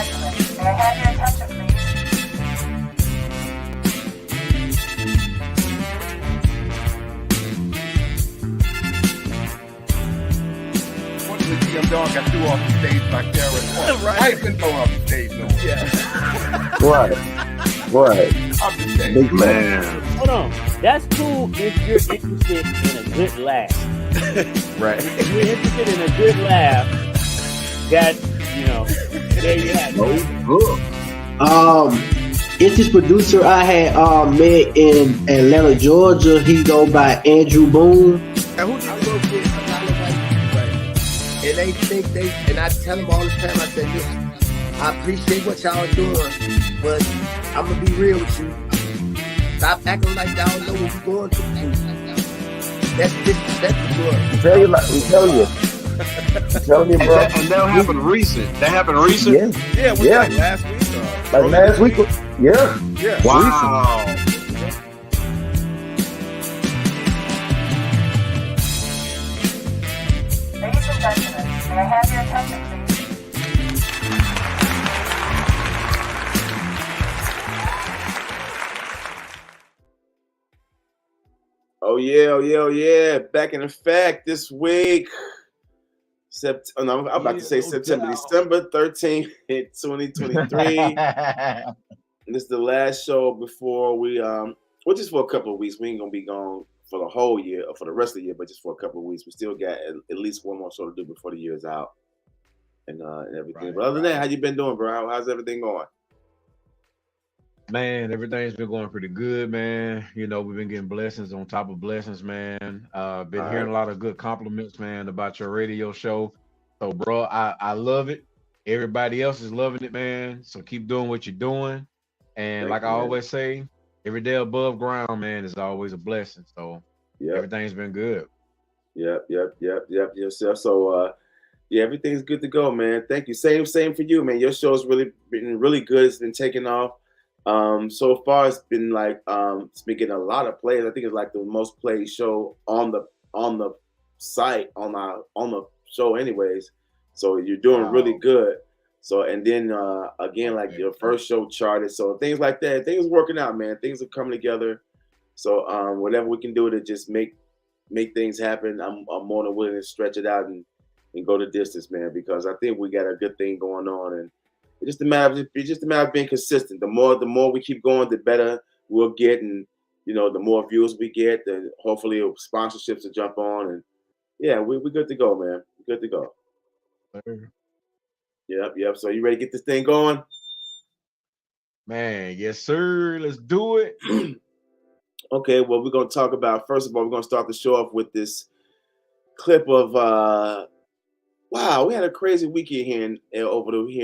gentlemen, may I have your attention, please? One of the GM dog got threw off the stage by Karen. Right. I ain't been thrown off the stage no more. Yeah. Right. I'm just saying. Big Man, Hold on. That's cool if you're interested in a good laugh. Right. If you're interested in a good laugh, that's, there you have it. Good. It's this producer I had met in Atlanta, Georgia. He go by Andrew Boone. And who do you work with? A lot of white people, right? And they think and I tell them all the time, I say, listen, I appreciate what y'all doing, but I'm gonna be real with you. Stop acting like y'all know what we're going through. That's disrespectful to us. We tell you, bro. and that happened recent. That happened recent. Yeah. Yeah, was Yeah. like last week? Like last week. Yeah. Yeah. Wow. Ladies and gentlemen, may I have your attention, please? Oh yeah. Back in effect this week. I'm about to say September, December 13th, 2023. This is the last show before we just for a couple of weeks. We ain't gonna be gone for the whole year or for the rest of the year, but just for a couple of weeks. We still got at least one more show to do before the year is out and everything. Right, but other than that, how you been doing, bro? How's everything going? Man, everything's been going pretty good, man. We've been getting blessings on top of blessings, man. Been hearing a lot of good compliments, man, about your radio show. So, bro, I love it. Everybody else is loving it, man. So keep doing what you're doing. And Thank like you, I man. always say, every day above ground, man, is always a blessing. So everything's been good. Yep. Yourself. So everything's good to go, man. Thank you. Same for you, man. Your show's really been really good. It's been taking off. So far it's been like it's been getting a lot of plays. I think it's like the most played show on the site on the show anyways. So you're doing really good. So and then again, like your first show charted. So things like that, things working out, man. Things are coming together. So whatever we can do to just make things happen, I'm more than willing to stretch it out and go the distance, man, because I think we got a good thing going on, and it's just a matter of being consistent. The more we keep going, the better we'll get, and the more views we get, then hopefully sponsorships will jump on, and we're good to go, man. We're good to go. Yep. So you ready to get this thing going? Man, yes, sir. Let's do it. Okay, well, we're going to talk about, first of all, we're going to start the show off with this clip of, wow, we had a crazy weekend here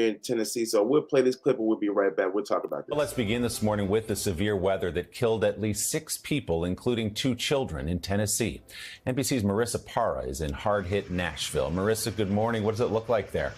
in Tennessee. So we'll play this clip and we'll be right back. We'll talk about this. Well, let's begin this morning with the severe weather that killed at least 6 people, including 2 children in Tennessee. NBC's Marissa Parra is in hard-hit Nashville. Marissa, good morning. What does it look like there?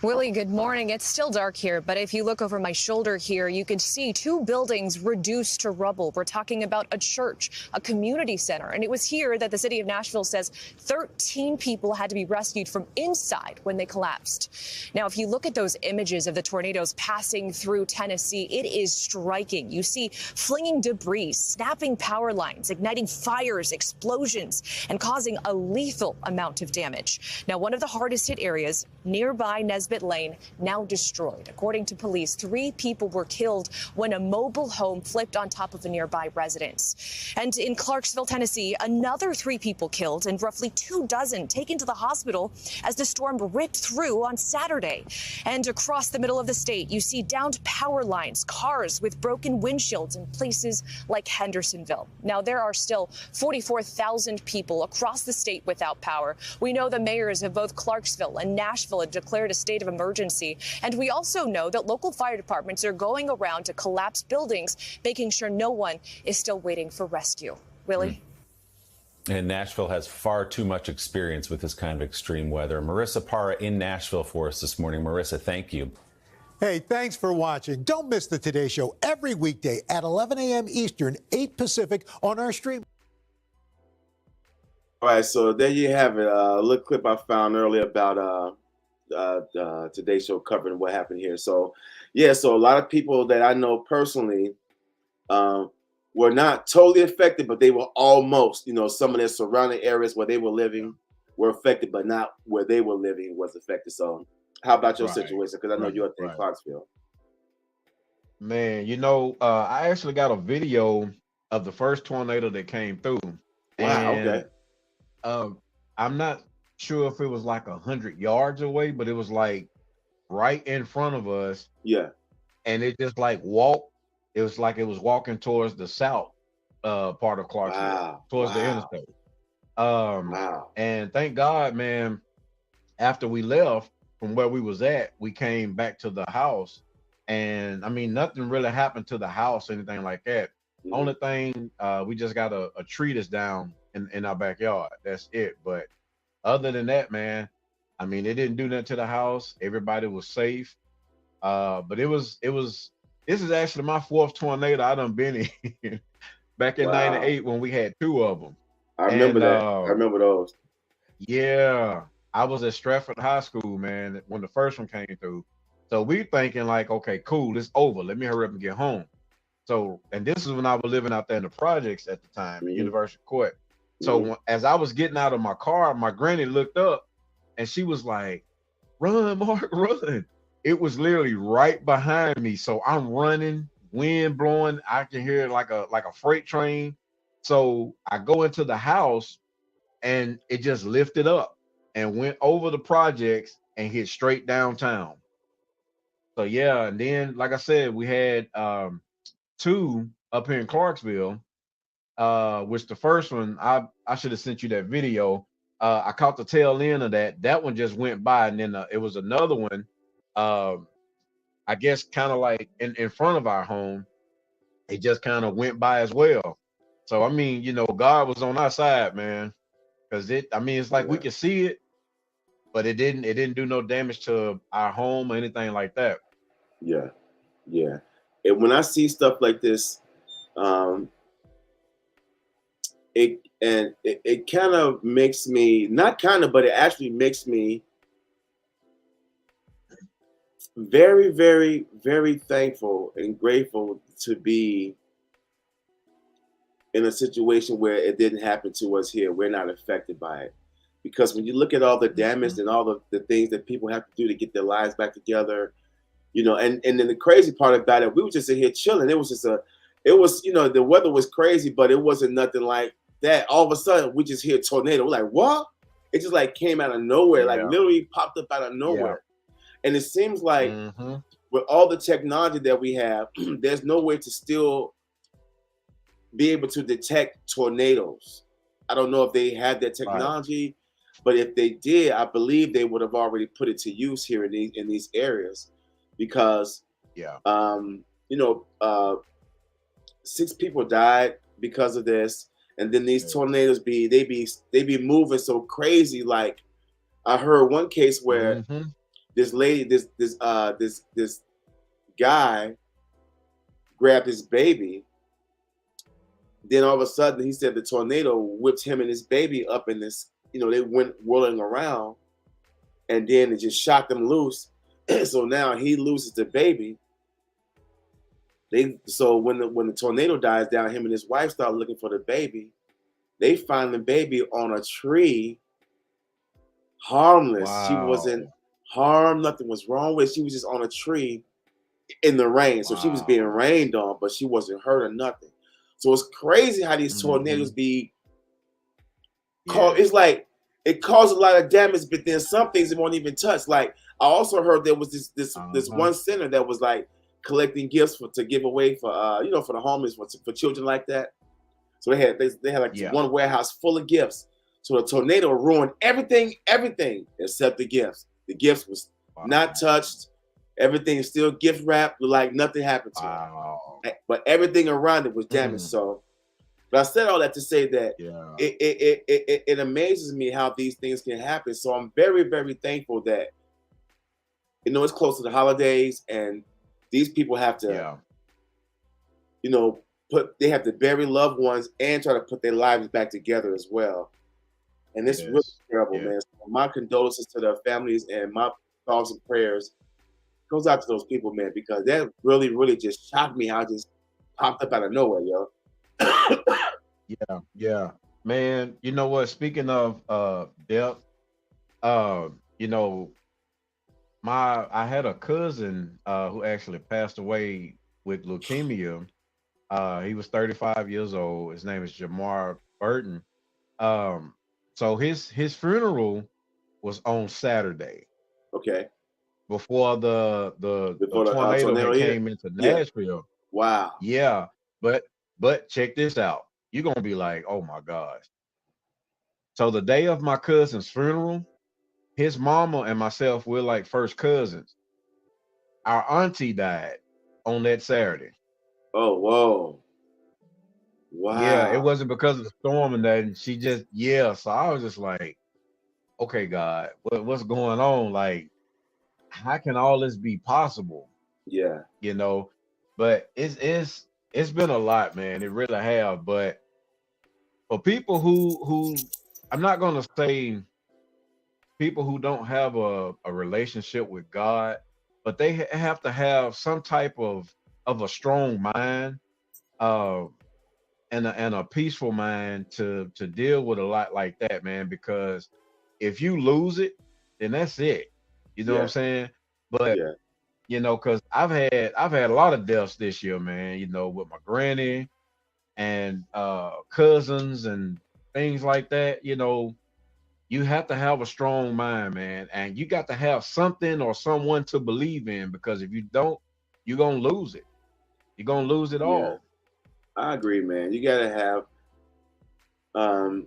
Willie, good morning. It's still dark here, but if you look over my shoulder here, you can see 2 buildings reduced to rubble. We're talking about a church, a community center, and it was here that the city of Nashville says 13 people had to be rescued from inside when they collapsed. Now, if you look at those images of the tornadoes passing through Tennessee, it is striking. You see flinging debris, snapping power lines, igniting fires, explosions, and causing a lethal amount of damage. Now, one of the hardest hit areas nearby Nesbitt Lane now destroyed. According to police, 3 people were killed when a mobile home flipped on top of a nearby residence. And in Clarksville, Tennessee, another 3 people killed and roughly 24 taken to the hospital as the storm ripped through on Saturday. And across the middle of the state, you see downed power lines, cars with broken windshields in places like Hendersonville. Now, there are still 44,000 people across the state without power. We know the mayors of both Clarksville and Nashville have declared a state of emergency. And we also know that local fire departments are going around to collapse buildings, making sure no one is still waiting for rescue. Willie? And Nashville has far too much experience with this kind of extreme weather. Marissa Parra in Nashville for us this morning. Marissa, thank you. Hey, thanks for watching. Don't miss the Today Show every weekday at 11 a.m. Eastern, 8 Pacific on our stream. All right, so there you have it. A little clip I found earlier about Today Show covering what happened here. So yeah, so a lot of people that I know personally were not totally affected, but they were almost, some of their surrounding areas where they were living were affected, but not where they were living was affected. So how about your situation? Because I know you're in Clarksville. Man, I actually got a video of the first tornado that came through. Wow, okay. I'm not sure if it was like 100 yards away, but it was like right in front of us. Yeah. And it just like walked. It was like it was walking towards the south part of Clarksville, towards the interstate. And thank God, man, after we left from where we was at, we came back to the house. And I mean, nothing really happened to the house, anything like that. Mm-hmm. Only thing, we just got a tree that's down in our backyard. That's it. But other than that, man, I mean, it didn't do nothing to the house. Everybody was safe. But this is actually my fourth tornado I done been in. Back in '98 when we had 2 of them. I remember that. I remember those. Yeah. I was at Stratford High School, man, when the first one came through. So we thinking like, okay, cool, it's over. Let me hurry up and get home. So, and this is when I was living out there in the projects at the time, at University Court. So as I was getting out of my car, my granny looked up and she was like, "Run, Mark, run." It was literally right behind me. So I'm running, wind blowing. I can hear it like a freight train. So I go into the house and it just lifted up and went over the projects and hit straight downtown. So yeah, and then like I said, we had 2 up here in Clarksville, which the first one, I should have sent you that video. I caught the tail end of that. That one just went by, and then it was another one, I guess kind of like in front of our home. It just kind of went by as well. So I mean, God was on our side, man, because it's like we could see it, but it didn't do no damage to our home or anything like that. Yeah. And when I see stuff like this, it kind of makes me, not kind of, but it actually makes me very, very, very thankful and grateful to be in a situation where it didn't happen to us here. We're not affected by it. Because when you look at all the damage and all the things that people have to do to get their lives back together, and then the crazy part about it, we were just in here chilling. It was the weather was crazy, but it wasn't nothing like that. All of a sudden, we just hear a tornado. We're like, what? It just like came out of nowhere, like literally popped up out of nowhere. And it seems like with all the technology that we have, there's no way to still be able to detect tornadoes. I don't know if they had that technology, but if they did, I believe they would have already put it to use here in these areas, because 6 people died because of this, and then these tornadoes be moving so crazy. Like I heard one case where this lady, this guy grabbed his baby. Then all of a sudden, he said the tornado whipped him and his baby up in this. They went whirling around, and then it just shot them loose. So now he loses the baby. So when the tornado dies down, him and his wife start looking for the baby. They find the baby on a tree, harmless. She wasn't harmed. Nothing was wrong with it. She was just on a tree in the rain. So she was being rained on, but she wasn't hurt or nothing. So it's crazy how these tornadoes be called. It's like it caused a lot of damage, but then some things it won't even touch. Like I also heard there was this one center that was like collecting gifts to give away for for the homeless, for children like that. So they had like one warehouse full of gifts. So the tornado ruined everything except the gifts. The gifts was not touched. Everything is still gift wrapped, like nothing happened to it. But everything around it was damaged. So, but I said all that to say that it amazes me how these things can happen. So I'm very, very thankful that it's close to the holidays, and these people have to, they have to bury loved ones and try to put their lives back together as well. And it's really terrible, man. So my condolences to their families, and my thoughts and prayers goes out to those people, man, because that really, really just shocked me how it just popped up out of nowhere, yo. Yeah, man. You know what? Speaking of death, you know, I had a cousin who actually passed away with leukemia. He was 35 years old. His name is Jamar Burton. So his funeral was on Saturday Okay. before the Before the tornado tornado had hit? came into Yeah. Nashville. Wow. Yeah, but check this out. You're gonna be like, oh my gosh. So the day of my cousin's funeral, his mama and myself, we're like first cousins. Our auntie died on that Saturday. Oh, whoa. Wow. Yeah, it wasn't because of the storm and that. And she just, so I was just like, okay, God, what's going on? Like, how can all this be possible? Yeah. You know, but it's been a lot, man. It really have. But for people who I'm not gonna say people who don't have a relationship with God, but they have to have some type of a strong mind, and a peaceful mind to deal with a lot like that, man. Because if you lose it, then that's it. You know what I'm saying? But you know, because I've had a lot of deaths this year, man. You know, with my granny and cousins and things like that. You know, you have to have a strong mind, man, and you got to have something or someone to believe in, because if you don't, you're gonna lose it. You're gonna lose it all. I agree, man. You gotta have well,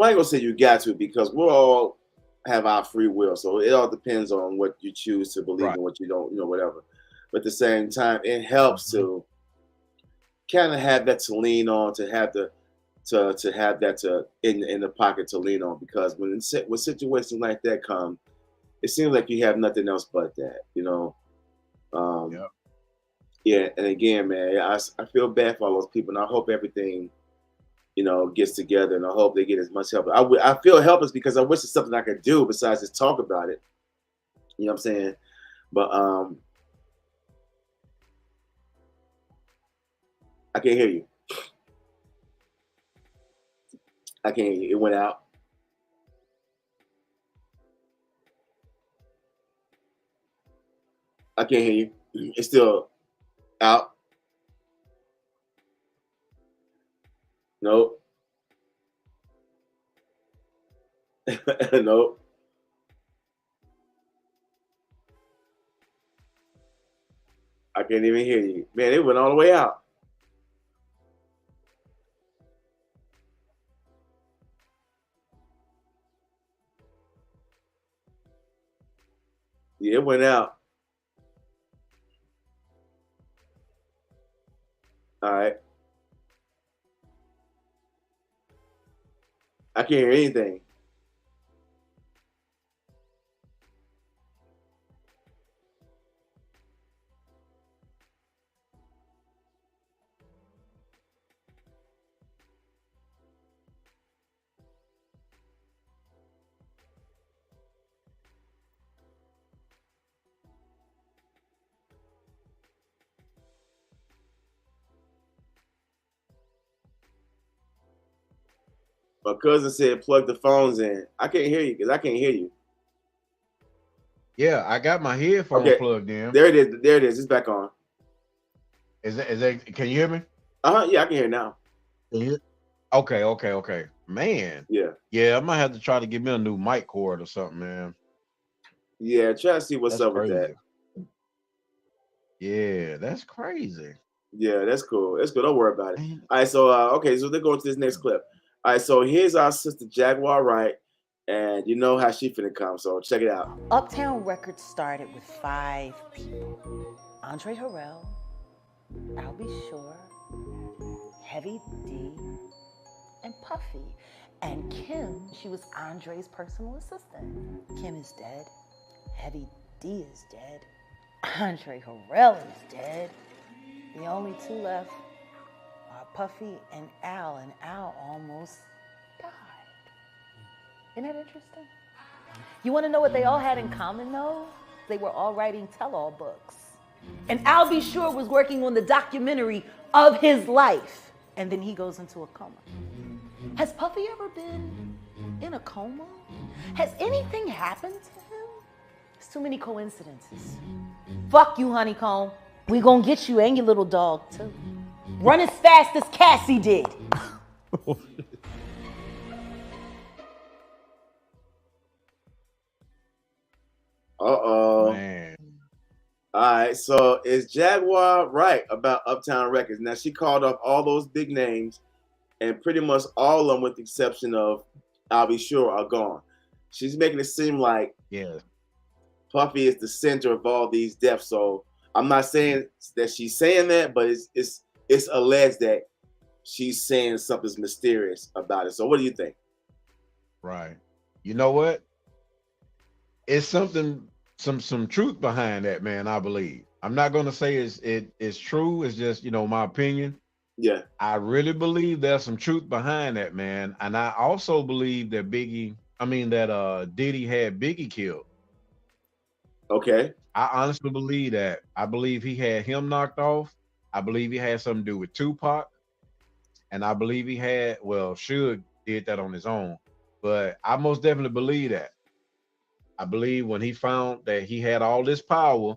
I ain't gonna say you got to, because we'll all have our free will. So it all depends on what you choose to believe and what you don't, you know, whatever. But at the same time, it helps to kind of have that to lean on, to have the to have that to in the pocket to lean on, because when situations like that come, it seems like you have nothing else but that, you know. Yeah, and again, man, I feel bad for all those people, and I hope everything, you know, gets together, and I hope they get as much help. I feel helpless because I wish there's something I could do besides just talk about it. You know what I'm saying? But I can't hear you. I can't hear you. It went out. I can't hear you. It's still out. Nope. Nope. I can't even hear you. Man, it went all the way out. Yeah, it went out. All right. I can't hear anything. My cousin said plug the phones in. I can't hear you because I can't hear you. Yeah, I got my headphones plugged in. There it is. There it is. It's back on. Is that? Can you hear me? Yeah, I can hear now. Okay. Man. Yeah, I might have to try to get me a new mic cord or something, man. Yeah, try to see what's up with that. Yeah, that's crazy. Yeah, that's cool. That's good. Don't worry about it. All right, so okay, so they're going to this next clip. All right, so here's our sister Jaguar Wright, and you know how she finna come, so check it out. Uptown Records started with 5 people. Andre Harrell, I'll Be Sure, Heavy D, and Puffy. And Kim, she was Andre's personal assistant. Kim is dead. Heavy D is dead. Andre Harrell is dead. The only 2 left are Puffy and Al almost died. Isn't that interesting? You want to know what they all had in common, though? They were all writing tell-all books. And Al B. Sure was working on the documentary of his life. And then he goes into a coma. Has Puffy ever been in a coma? Has anything happened to him? There's too many coincidences. Fuck you, Honeycomb. We gonna get you and your little dog, too. Run as fast as Cassie did. Uh-oh. Man. All right, so is Jaguar right about Uptown Records? Now, she called off all those big names, and pretty much all of them, with the exception of I'll Be Sure, are gone. She's making it seem like Puffy is the center of all these deaths. So I'm not saying that she's saying that, but it's alleged that she's saying something's mysterious about it. So what do you think? Right. You know what? It's something, some truth behind that, man. I believe. I'm not gonna say it's true. It's just, you know, my opinion. Yeah. I really believe there's some truth behind that, man. And I also believe that Diddy had Biggie killed. Okay. I honestly believe that. I believe he had him knocked off. I believe he had something to do with Tupac. And I believe he had, Suge did that on his own. But I most definitely believe that. I believe when he found that he had all this power,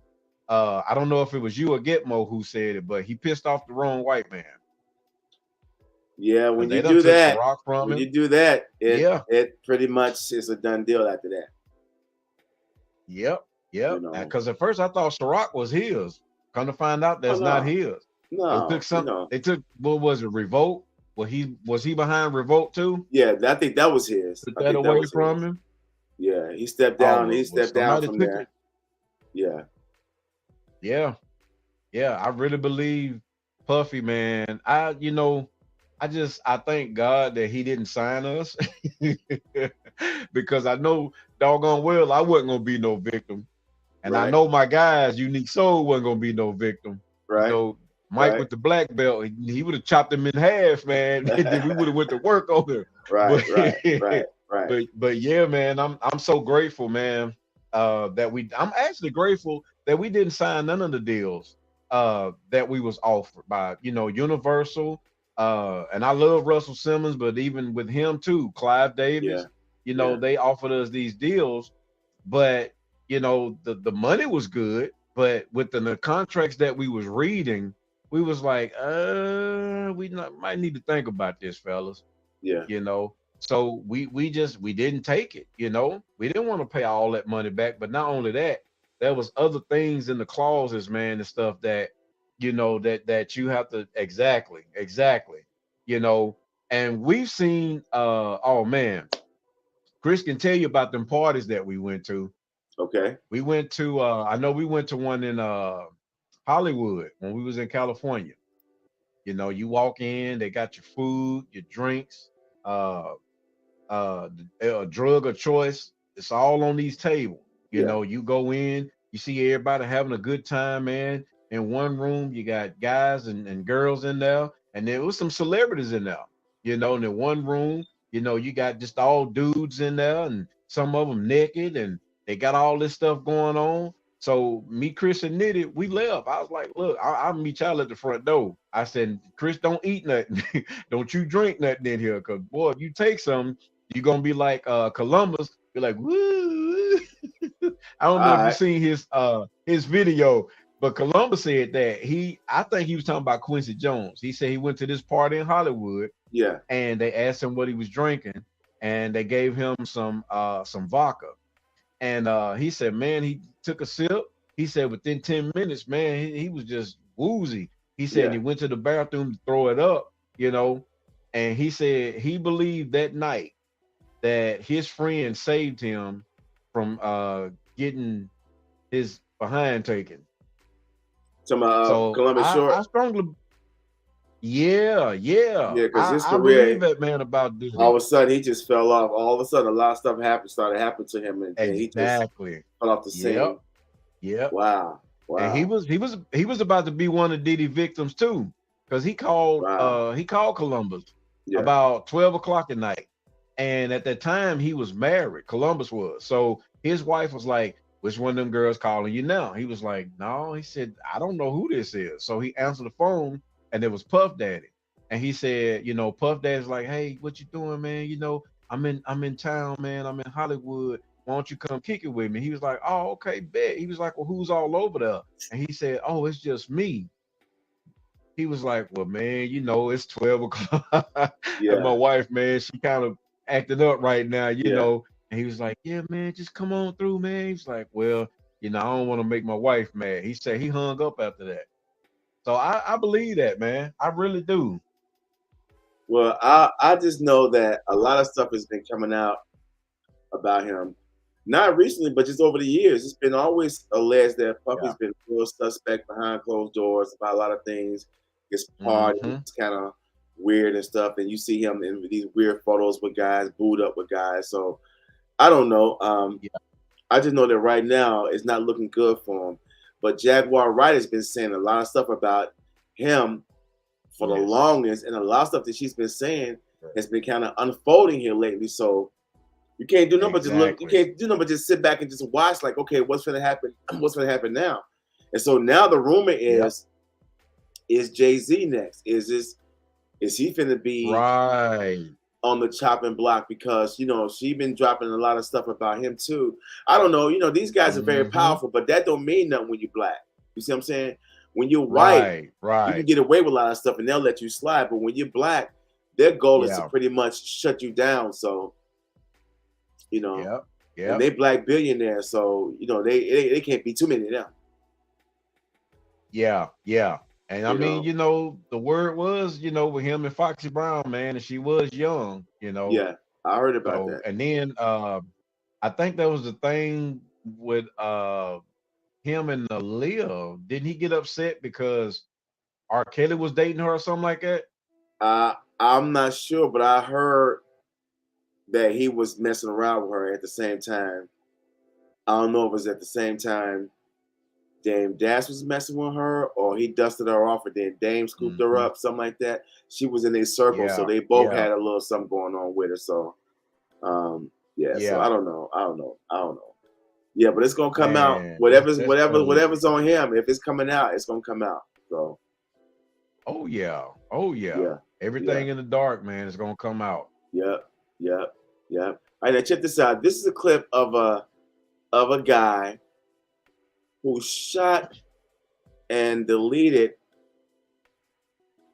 I don't know if it was you or Gitmo who said it, but he pissed off the wrong white man. Yeah, when you do that, it pretty much is a done deal after that. Yep. Because at first I thought Ciroc was his. Come to find out that's not his. No, they took what was it, Revolt? Was he behind Revolt too? Yeah, I think that was his. Took that away from him. Yeah, he stepped down. He stepped down from there. Yeah. I really believe Puffy, man. I thank God that he didn't sign us because I know doggone well I wasn't gonna be no victim, and I know my guys, Unique Soul, wasn't gonna be no victim. Right. So Mike with the black belt, he would have chopped him in half, man. Then we would have went to work on him. Right. But yeah, man, I'm so grateful, man. I'm actually grateful that we didn't sign none of the deals that we was offered by, Universal. And I love Russell Simmons, but even with him too, Clive Davis, they offered us these deals, but the money was good, but with the contracts that we was reading, we was like, might need to think about this, fellas. Yeah. So we didn't take it, we didn't want to pay all that money back. But not only that, there was other things in the clauses, man, and stuff that, that you have to exactly. And we've seen, oh man, Chris can tell you about them parties that we went to. Okay. We went to, I know we went to one in Hollywood when we was in California. You walk in, they got your food, your drinks, a drug of choice. It's all on these tables. You go in, you see everybody having a good time, man. In one room, you got guys and girls in there, and there was some celebrities in there. In the one room, you got just all dudes in there, and some of them naked, and they got all this stuff going on. So me, Chris, and Nitty, we left. I was like, look, I'll meet y'all at the front door. I said, Chris, don't eat nothing. Don't you drink nothing in here, because boy, if you take some, you're gonna be like Columbus. You're like, woo. I don't know if you've seen his video, but Columbus said that I think he was talking about Quincy Jones. He said he went to this party in Hollywood. Yeah. And they asked him what he was drinking, and they gave him some vodka. And he said, man, he took a sip. He said within 10 minutes, man, he was just woozy. He said he went to the bathroom to throw it up, and he said he believed that night that his friend saved him from getting his behind taken. So Columbus Short. I strongly, yeah. Because his I career, believe that, man, about this. all of a sudden he just fell off. All of a sudden, a lot of stuff started happening to him, and he just fell off the scene. Yep. Wow. And he was about to be one of Diddy victims too, because he called Columbus about 12 o'clock at night, and at that time he was married. Columbus was. So his wife was like, which one of them girls calling you now? He was like, no. He said, I don't know who this is. So he answered the phone, and it was Puff Daddy. And he said, you know, Puff Daddy's like, hey, what you doing, man? You know, I'm in town, man. I'm in Hollywood. Why don't you come kick it with me? He was like, oh, okay, bet. He was like, well, who's all over there? And he said, oh, it's just me. He was like, well, man, you know, it's 12 o'clock. Yeah. And my wife, man, she kind of acting up right now, you Yeah. know. And he was like, yeah, man, just come on through, man. He's like, well, you know, I don't want to make my wife mad. He said he hung up after that. So I believe that, man. I really do. Well, I just know that a lot of stuff has been coming out about him. Not recently, but just over the years. It's been always alleged that Puffy's been real suspect behind closed doors about a lot of things. His party is kind of weird and stuff. And you see him in these weird photos with guys, booed up with guys. So I don't know. I just know that right now it's not looking good for him. But Jaguar Wright has been saying a lot of stuff about him for the longest, and a lot of stuff that she's been saying has been kind of unfolding here lately. So you can't do nothing but just look. You can't do nothing but just sit back and just watch. Like, okay, what's going to happen? What's going to happen now? And so now the rumor is Jay-Z next? Is he finna be on the chopping block? Because, you know, she been dropping a lot of stuff about him too. I don't know. You know, these guys are very powerful, but that don't mean nothing when you're black. You see what I'm saying? When you're white, you can get away with a lot of stuff and they'll let you slide. But when you're black, their goal is to pretty much shut you down. So, you know, and they black billionaires. So, you know, they can't be too many of them. Yeah. And I mean, you know, the word was, you know, with him and Foxy Brown, man, and she was young, you know. Yeah, I heard about that. And then I think that was the thing with him and Aaliyah. Didn't he get upset because R. Kelly was dating her or something like that? I'm not sure, but I heard that he was messing around with her at the same time. I don't know if it was at the same time Dame Dash was messing with her, or he dusted her off, and then Dame scooped her up, something like that. She was in a circle, so they both had a little something going on with her. So, so I don't know. Yeah, but it's gonna come out. Whatever's on him, if it's coming out, it's gonna come out. So. Oh yeah. Everything in the dark, man, is gonna come out. Yep. All right, now check this out. This is a clip of a guy who shot and deleted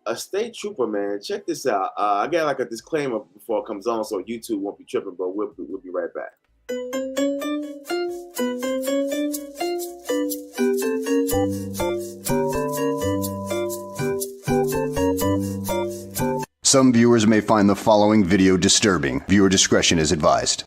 a state trooper, man. Check this out. I got like a disclaimer before it comes on, so YouTube won't be tripping, but we'll be right back. Some viewers may find the following video disturbing. Viewer discretion is advised.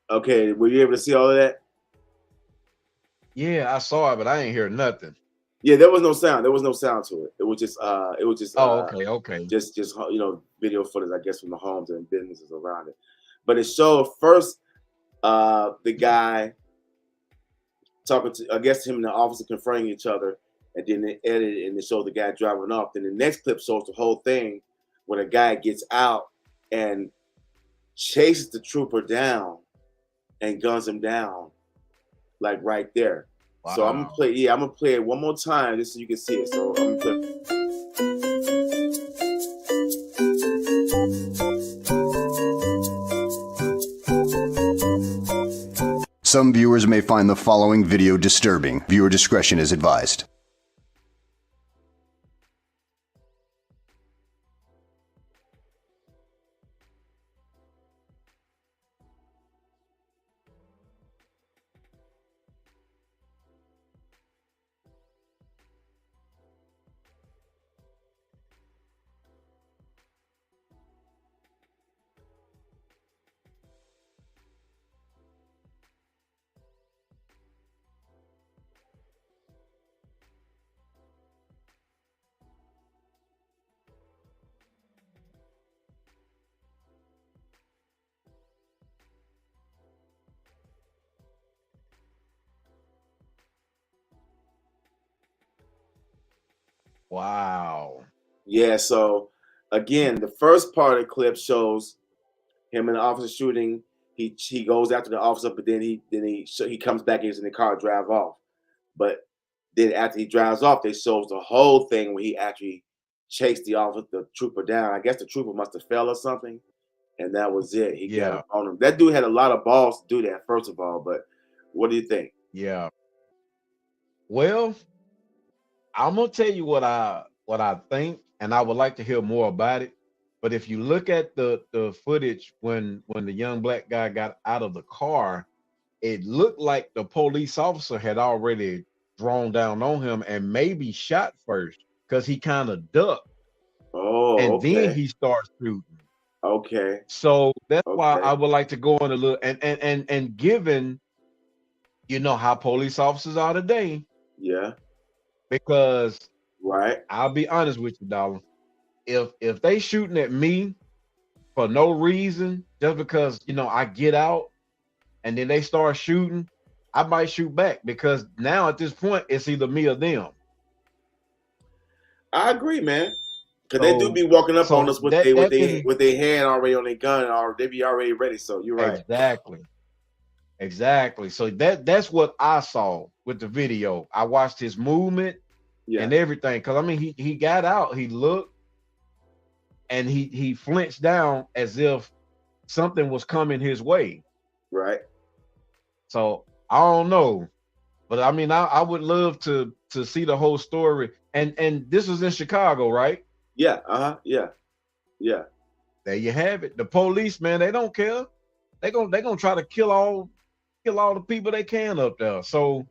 Okay, were you able to see all of that? Yeah, I saw it, but I ain't hear nothing. Yeah, there was no sound. There was no sound to it. It was just okay. Just you know, video footage, I guess, from the homes and businesses around it. But it showed first the guy talking to, I guess, him and the officer confronting each other, and then they edit it and they show the guy driving off. Then the next clip shows the whole thing when a guy gets out and chases the trooper down and guns him down, like right there. Wow. So I'm gonna play it one more time just so you can see it. So I'm gonna play. Some viewers may find the following video disturbing. Viewer discretion is advised. Wow. Yeah. So again, the first part of the clip shows him and the officer shooting. He goes after the officer, but then he comes back in the car, drive off. But then after he drives off, they shows the whole thing where he actually chased the trooper down. I guess the trooper must have fell or something, and that was it. He got up on him. That dude had a lot of balls to do that, first of all. But what do you think? Yeah. Well, I'm gonna tell you what I think, and I would like to hear more about it. But if you look at the footage when the young black guy got out of the car, it looked like the police officer had already drawn down on him and maybe shot first because he kind of ducked. Oh, and okay. then he starts shooting. Okay. So that's why I would like to go on a little and given, you know, how police officers are today. Yeah. Because right, I'll be honest with you, darling. If they shooting at me for no reason, just because, you know, I get out and then they start shooting, I might shoot back, because now at this point it's either me or them. I agree, man. Because they do be walking up on us with their hand already on their gun, or they be already ready. So you're right. Exactly. So that's what I saw with the video. I watched his movement and everything. Because I mean, he got out, he looked, and he flinched down as if something was coming his way. Right. So I don't know, but I mean, I would love to see the whole story. And this was in Chicago, right? Yeah. Yeah. Yeah. There you have it. The police, man, they don't care. They gonna try to kill all the people they can up there. So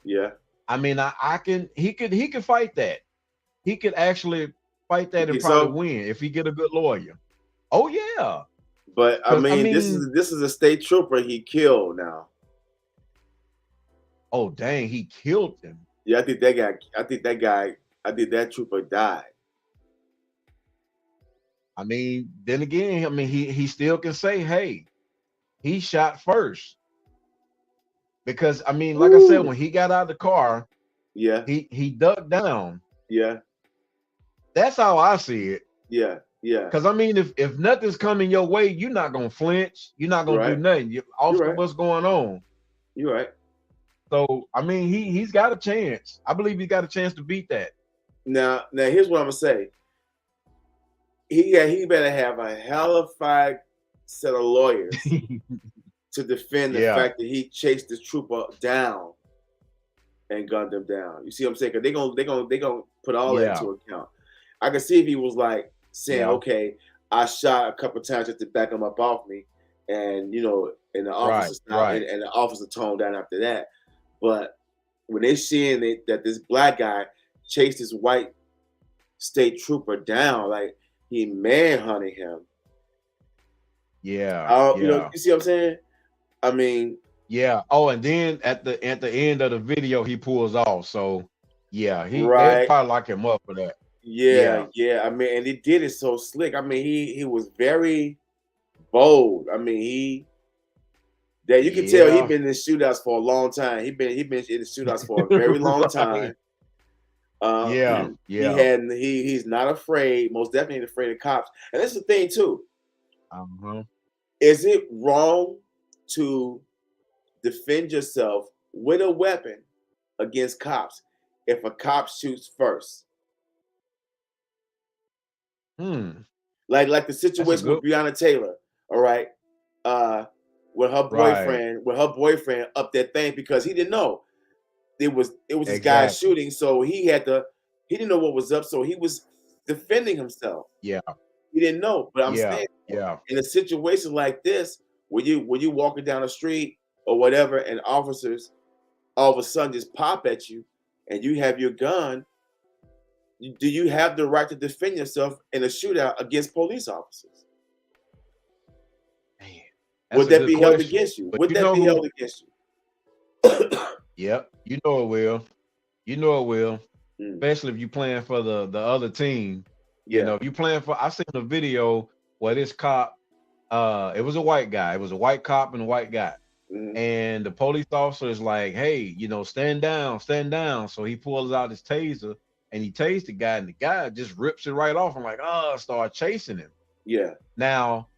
yeah, I mean, he could fight that. He could actually fight that and probably win if he get a good lawyer. Oh yeah. But I mean, this is a state trooper he killed now. Oh dang, he killed him. Yeah, I think that trooper died. I mean, then again, I mean, he still can say, hey, he shot first. Because I mean, like I said, when he got out of the car, he ducked down. Yeah. That's how I see it. Yeah. Because I mean, if nothing's coming your way, you're not gonna flinch. You're not gonna do nothing. Officer, what's going on? You're right. So I mean, he's got a chance. I believe he's got a chance to beat that. Now here's what I'm gonna say. He better have a hellified set of lawyers to defend the fact that he chased the trooper down and gunned him down. You see what I'm saying? Because they gonna put all that into account. I can see if he was like saying, okay, I shot a couple times just to back him up off me, and you know, and the officer and the officer toned down after that. But when they seeing that this black guy chased this white state trooper down, like he manhunted him. Yeah. You know, you see what I'm saying? I mean, yeah. Oh, and then at the end of the video, he pulls off. So yeah, they probably lock him up for that. Yeah. I mean, and he did it so slick. I mean, he was very bold. I mean, you can tell he's been in shootouts for a long time. He's been in the shootouts for a very long time. He's not afraid. Most definitely ain't afraid of cops. And that's the thing too. Is it wrong to defend yourself with a weapon against cops if a cop shoots first? Like the situation with Breonna Taylor. All right, with her boyfriend up that thing because he didn't know it was this guy shooting, so he didn't know what was up, so he was defending himself. Yeah, he didn't know. But I'm saying, in a situation like this, when you walking down the street or whatever, and officers all of a sudden just pop at you, and you have your gun, do you have the right to defend yourself in a shootout against police officers? Would that be held against you? Would that be held against you? Yep, you know it will. You know it will. Especially if you're playing for the other team. You know, if you playing for, I seen a video where this cop, it was a white guy. It was a white cop and a white guy. And the police officer is like, hey, you know, stand down. So he pulls out his taser and he tased the guy, and the guy just rips it right off. I'm like, oh, start chasing him. Yeah. Now,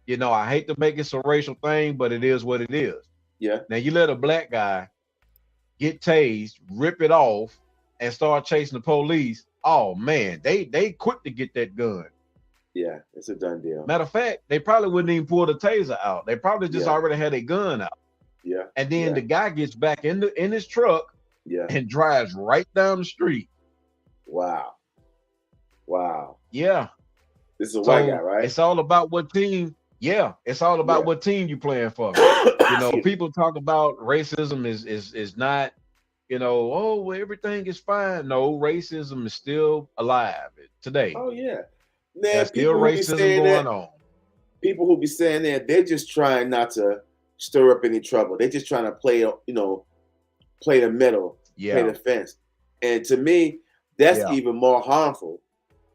you know, I hate to make it a racial thing, but it is what it is. Yeah. Now you let a black guy get tased, rip it off, and start chasing the police. Oh man, they quick to get that gun. Yeah, it's a done deal. Matter of fact, they probably wouldn't even pull the taser out. They probably just already had a gun out. Yeah. And then the guy gets back in his truck and drives right down the street. Wow. Wow. Yeah. This is a white guy, right? It's all about what team. Yeah, it's all about what team you playing for. You know, people talk about racism is not, you know, oh, well, everything is fine. No, racism is still alive today. Oh yeah. Man, there's still racism going on. People who be saying that, they're just trying not to stir up any trouble. They're just trying to play, you know, play the middle, play the fence. And to me, that's even more harmful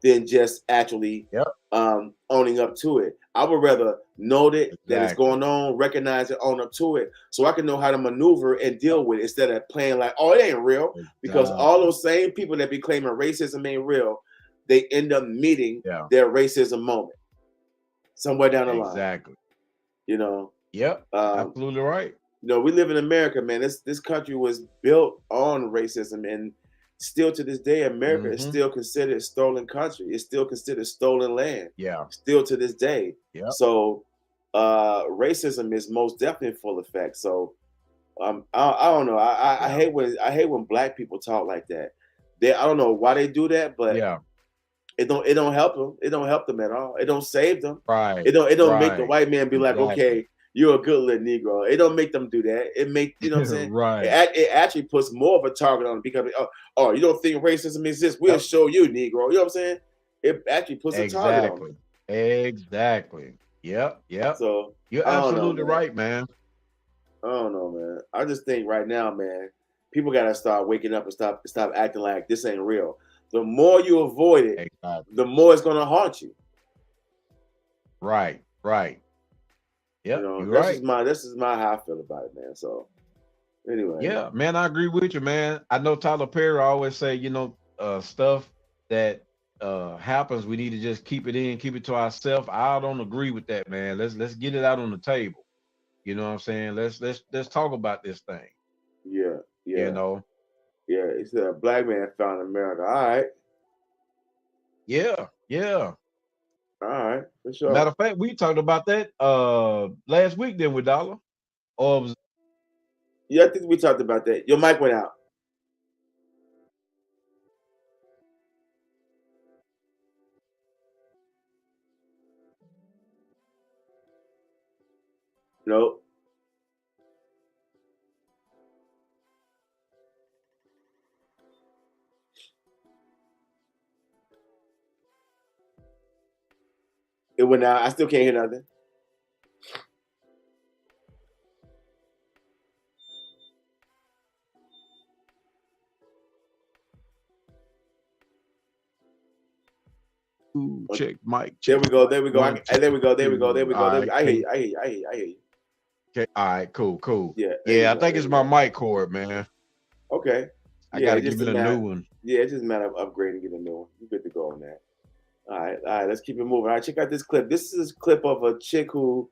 than just actually owning up to it. I would rather know that it's going on, recognize it, own up to it, so I can know how to maneuver and deal with it instead of playing like, oh, it ain't real. Because all those same people that be claiming racism ain't real, they end up meeting their racism moment somewhere down the line. Exactly. You know? Yep. Absolutely right. You know, we live in America, man. This country was built on racism, and still to this day, America is still considered a stolen country. It's still considered stolen land. Yeah. Still to this day. Yeah. So racism is most definitely full effect. So I don't know. I hate when black people talk like that. I don't know why they do that, but it don't help them. It don't help them at all. It don't save them. Right. It don't make the white man be like, okay, you're a good little Negro. It don't make them do that. It make, you know what I'm saying? Right. It actually puts more of a target on them because, oh, you don't think racism exists? We'll show you, Negro. You know what I'm saying? It actually puts a target on them. Exactly. Yep. So you're absolutely right, man. I don't know, man. I just think right now, man, people gotta start waking up and stop acting like this ain't real. The more you avoid it, the more it's gonna haunt you. Right. Yep, You know, you're right. this is my how I feel about it, man. So anyway. Yeah, man, I agree with you, man. I know Tyler Perry always say, you know, stuff that happens, we need to just keep it in, keep it to ourselves. I don't agree with that, man. Let's get it out on the table. You know what I'm saying? Let's talk about this thing. Yeah. You know. Yeah, he said a black man found America. All right. Yeah. All right, for sure. Matter of fact, we talked about that last week, didn't we, Dollar? Or was... Yeah, I think we talked about that. Your mic went out. Nope. It went out. I still can't hear nothing. Check mic. There we go. There we go. I hear you. Okay. All right. Cool. Yeah. I think it's my mic cord, man. Okay. I gotta give it a new one. Yeah, it's just a matter of upgrading, get a new one. You're good to go on that. All right. Let's keep it moving. All right, check out this clip. This is a clip of a chick who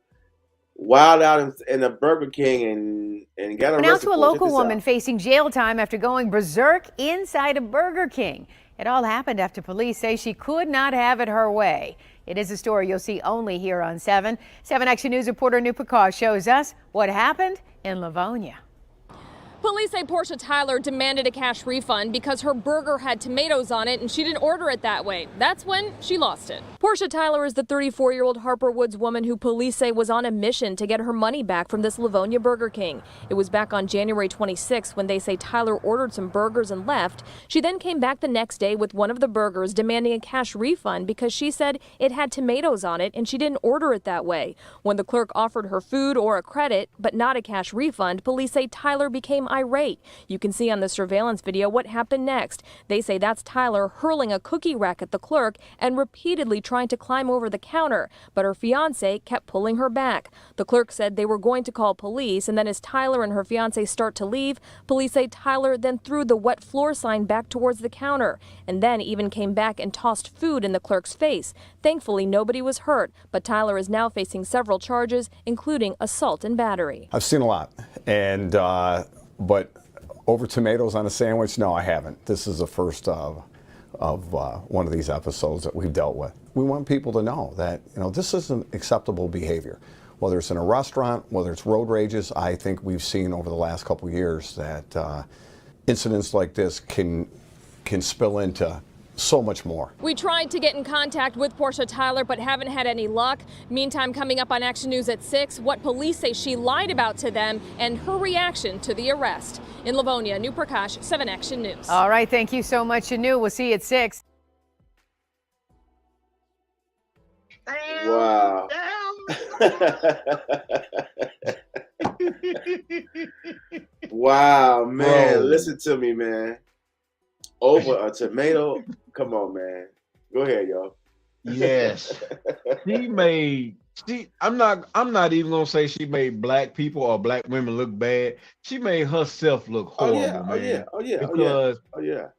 wilded out in a Burger King and got arrested. Now to a local woman facing jail time after going berserk inside a Burger King. It all happened after police say she could not have it her way. It is a story you'll see only here on 7. 7 Action News reporter Nupa shows us what happened in Livonia. Police say Portia Tyler demanded a cash refund because her burger had tomatoes on it and she didn't order it that way. That's when she lost it. Portia Tyler is the 34-year-old Harper Woods woman who police say was on a mission to get her money back from this Livonia Burger King. It was back on January 26th when they say Tyler ordered some burgers and left. She then came back the next day with one of the burgers demanding a cash refund because she said it had tomatoes on it and she didn't order it that way. When the clerk offered her food or a credit, but not a cash refund, police say Tyler became irate. You can see on the surveillance video what happened next. They say that's Tyler hurling a cookie rack at the clerk and repeatedly trying to climb over the counter, but her fiance kept pulling her back. The clerk said they were going to call police, and then as Tyler and her fiance start to leave, police say Tyler then threw the wet floor sign back towards the counter, and then even came back and tossed food in the clerk's face. Thankfully, nobody was hurt, but Tyler is now facing several charges, including assault and battery. I've seen a lot, and but over tomatoes on a sandwich, no, I haven't. This is the first of one of these episodes that we've dealt with. We want people to know that, you know, this isn't acceptable behavior. Whether it's in a restaurant, whether it's road rages, I think we've seen over the last couple of years that incidents like this can spill into so much more. We tried to get in contact with Portia Tyler, but haven't had any luck. Meantime, coming up on Action News at 6, what police say she lied about to them and her reaction to the arrest. In Livonia, Anu Prakash, 7 Action News. All right, thank you so much, Anu. We'll see you at 6. Wow. Wow, man. Bro. Listen to me, man. Over a tomato. Come on, man. Go ahead, yo. Yes. I'm not even gonna say she made black people or black women look bad. She made herself look horrible, man. Because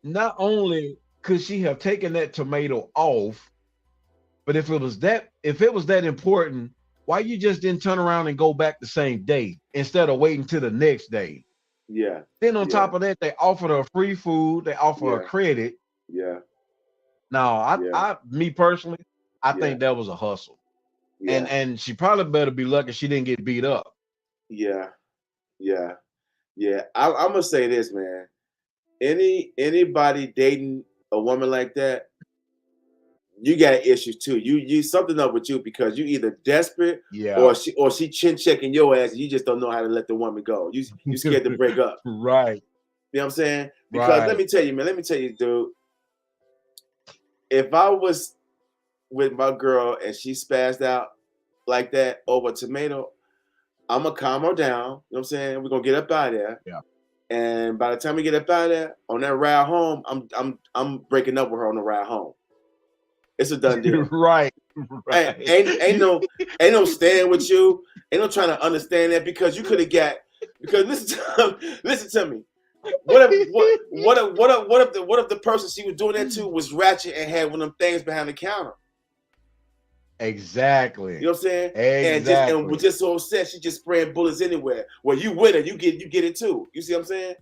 not only could she have taken that tomato off, but if it was that important, why you just didn't turn around and go back the same day instead of waiting till the next day? Yeah. Then on top of that, they offered her free food, they offered her credit. Yeah. Now, me personally, I think that was a hustle. Yeah. And she probably better be lucky she didn't get beat up. Yeah. I'm gonna say this, man. Anybody dating a woman like that, you got issues too. You something up with you because you either desperate or she chin checking your ass and you just don't know how to let the woman go. You scared to break up. Right. You know what I'm saying? Because let me tell you, man, dude. If I was with my girl and she spazzed out like that over a tomato, I'm gonna calm her down. You know what I'm saying? We're gonna get up out of there. Yeah. And by the time we get up out of there, on that ride home, I'm breaking up with her on the ride home. It's a done deal. Right. Ain't no staying with you. Ain't no trying to understand that because you could have got. Because listen to me. What if the person she was doing that to was ratchet and had one of them things behind the counter? Exactly. You know what I'm saying? Exactly. And was just so upset she just spraying bullets anywhere. Well, you with her, you get it too. You see what I'm saying?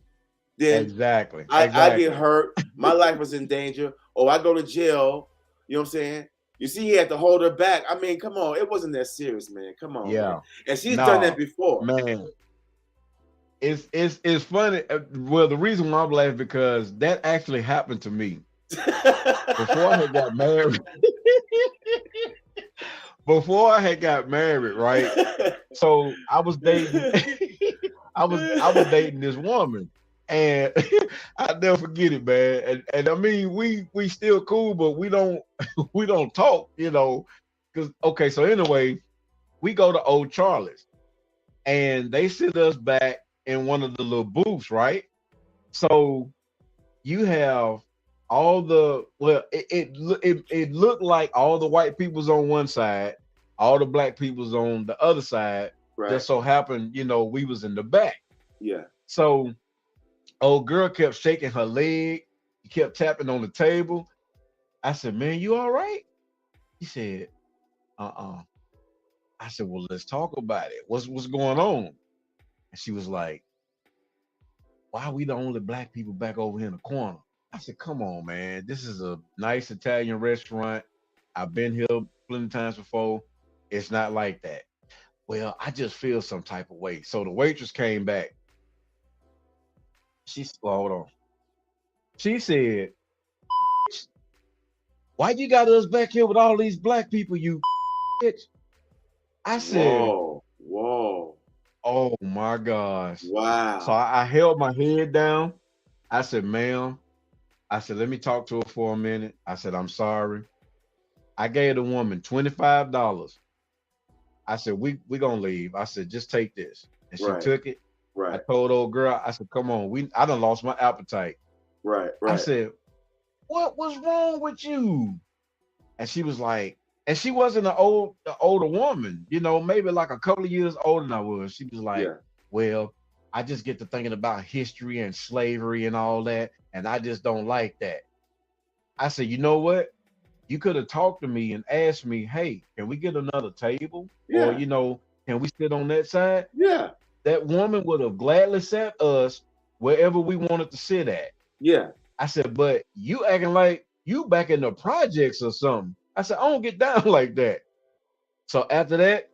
Then exactly. I get hurt. My life was in danger. Or I go to jail. You know what I'm saying? You see, he had to hold her back. I mean, come on. It wasn't that serious, man. Come on. Yeah. Man. And she's done that before. Man. It's funny. Well, the reason why I'm laughing because that actually happened to me. Before I had got married. Before I had got married, right? So I was dating I was dating this woman. And I'll never forget it, man. And I mean, we still cool, but we don't talk, you know. Cause okay, so anyway, we go to Old Charlie's, and they sit us back in one of the little booths, right? So you have all the it looked like all the white people's on one side, all the black people's on the other side. Right. Just so happened, you know, we was in the back. Yeah. So old girl kept shaking her leg. He kept tapping on the table. I said, man, you all right? He said, I said, well, let's talk about it. What's going on? And she was like, why are we the only black people back over here in the corner? I said, come on, man. This is a nice Italian restaurant. I've been here plenty of times before. It's not like that. Well, I just feel some type of way. So the waitress came back. Hold on. She said, why you got us back here with all these black people, you bitch? I said, whoa. Oh my gosh. Wow. So I held my head down. I said, ma'am, I said, let me talk to her for a minute. I said, I'm sorry. I gave the woman $25. I said, we gonna leave. I said, just take this. And she took it I told old girl, I said, come on, I done lost my appetite. Right. I said, what was wrong with you? And she was like, and she wasn't an older woman, you know, maybe like a couple of years older than I was. She was like, well, I just get to thinking about history and slavery and all that, and I just don't like that. I said, you know what? You could have talked to me and asked me, hey, can we get another table? Yeah. Or, you know, can we sit on that side? Yeah. That woman would have gladly sat us wherever we wanted to sit at. Yeah. I said, but you acting like you back in the projects or something. I said, I don't get down like that. So after that,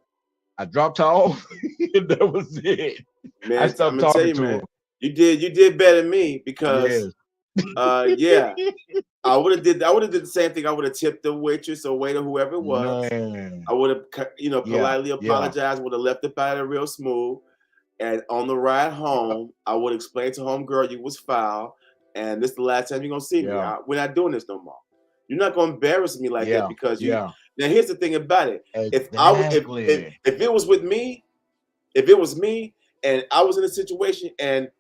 I dropped her off. And that was it. Man, I stopped talking to her. You did better than me because yeah. I would have did the same thing. I would have tipped the waitress or waiter, whoever it was. Man. I would have, politely apologized, would have left it by it real smooth. And on the ride home, I would explain to homegirl you was foul, and this is the last time you're gonna see me. We're not doing this no more. You're not gonna embarrass me like that because you. Now here's the thing about it. Exactly. If it was with me, if it was me and I was in a situation and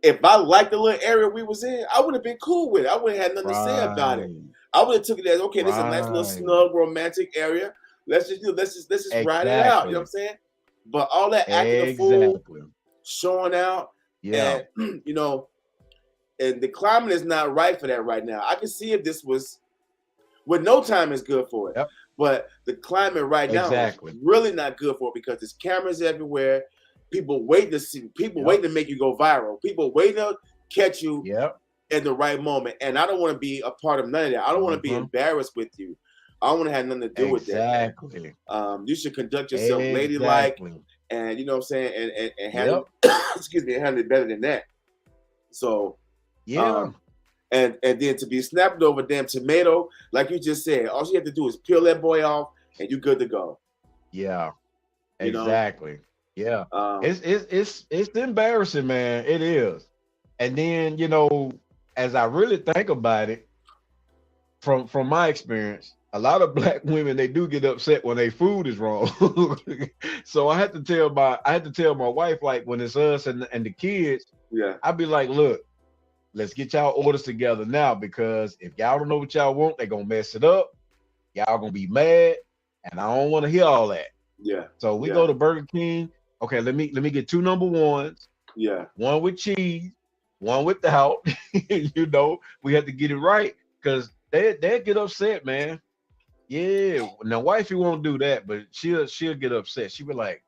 if I liked the little area we was in, I would have been cool with it. I would have had nothing to say about it. I would have took it as, okay, this is a nice little snug, romantic area. Let's just ride it out. You know what I'm saying? But all that acting a fool, showing out, and and the climate is not right for that right now. I can see if this was, no time is good for it. But the climate right now is really not good for it because there's cameras everywhere. People wait to see. People wait to make you go viral. People wait to catch you at the right moment. And I don't want to be a part of none of that. I don't want to be embarrassed with you. I don't want to have nothing to do with that. You should conduct yourself ladylike, and you know what I'm saying, and handle handle it better than that. So and then to be snapped over a damn tomato, like you just said, all you have to do is peel that boy off, and you're good to go. Yeah, You know? exactly. Yeah, it's embarrassing, man. It is. And then as I really think about it, from my experience, a lot of black women, they do get upset when their food is wrong. So I had to tell my wife, like when it's us and the kids, I'd be like, look, let's get y'all orders together now, because if y'all don't know what y'all want, they're gonna mess it up. Y'all gonna be mad, and I don't want to hear all that. Yeah. So we go to Burger King. Okay, let me get 2 number ones. Yeah. One with cheese, one without. We have to get it right because they get upset, man. Yeah. Now wifey won't do that, but she'll get upset. She'll be like,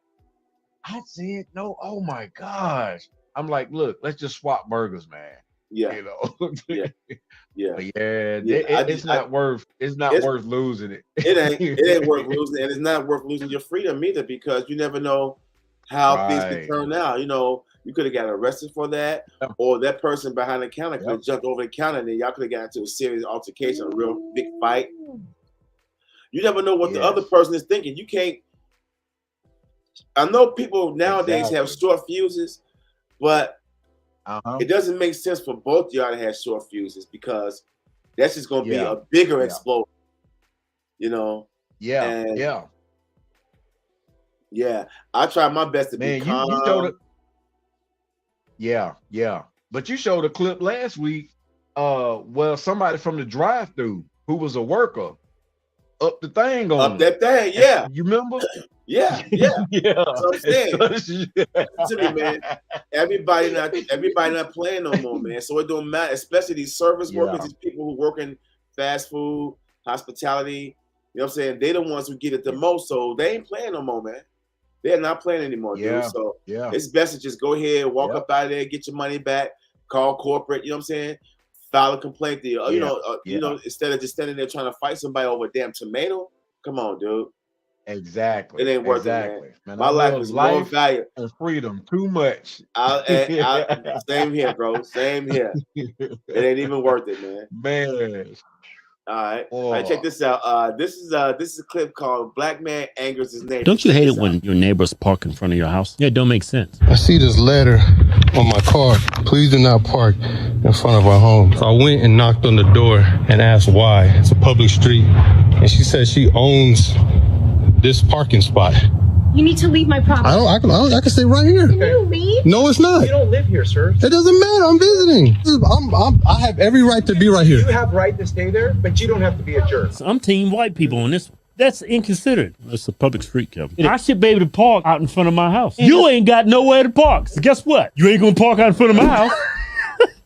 I said no. Oh my gosh. I'm like, look, let's just swap burgers, man. Yeah. It's not worth losing it. It ain't worth losing, and it's not worth losing your freedom either, because you never know how things can turn out. You could have got arrested for that, or that person behind the counter could have jumped over the counter, and then y'all could have got into a serious altercation, a real big fight. You never know what the other person is thinking. You can't. I know people nowadays have short fuses, but it doesn't make sense for both y'all to have short fuses, because that's just going to be a bigger explosion. I try my best to be calm. You showed but you showed a clip last week. Well, somebody from the drive-thru who was a worker up the thing on up that thing. Yeah, you remember? Yeah. So I'm saying, to me, man, everybody not playing no more, man. So it don't matter, especially these service workers, these people who work in fast food, hospitality. You know what I'm saying? They the ones who get it the most, so they ain't playing no more, man. They're not playing anymore, dude. So it's best to just go ahead, walk up out of there, get your money back, call corporate. You know what I'm saying? File a complaint. Instead of just standing there trying to fight somebody over a damn tomato. Come on, dude. Exactly. It ain't worth it, man. My life is more valuable and freedom too much. Same here, bro. Same here. It ain't even worth it, man. Man. All right. All right, check this out. This is a clip called "Black Man Angers His Neighbor." Don't you hate it when your neighbors park in front of your house? Yeah, it don't make sense. I see this letter on my car. Please do not park in front of our home. So I went and knocked on the door and asked why. It's a public street. And she said she owns this parking spot. You need to leave my property. I can stay right here. Can you leave? No, it's not. You don't live here, sir. It doesn't matter. I'm visiting. I have every right to be right here. You have right to stay there, but you don't have to be a jerk. I'm team white people on this one. That's inconsiderate. It's a public street, Kevin. I should be able to park out in front of my house. You ain't got nowhere to park. So guess what? You ain't gonna park out in front of my house.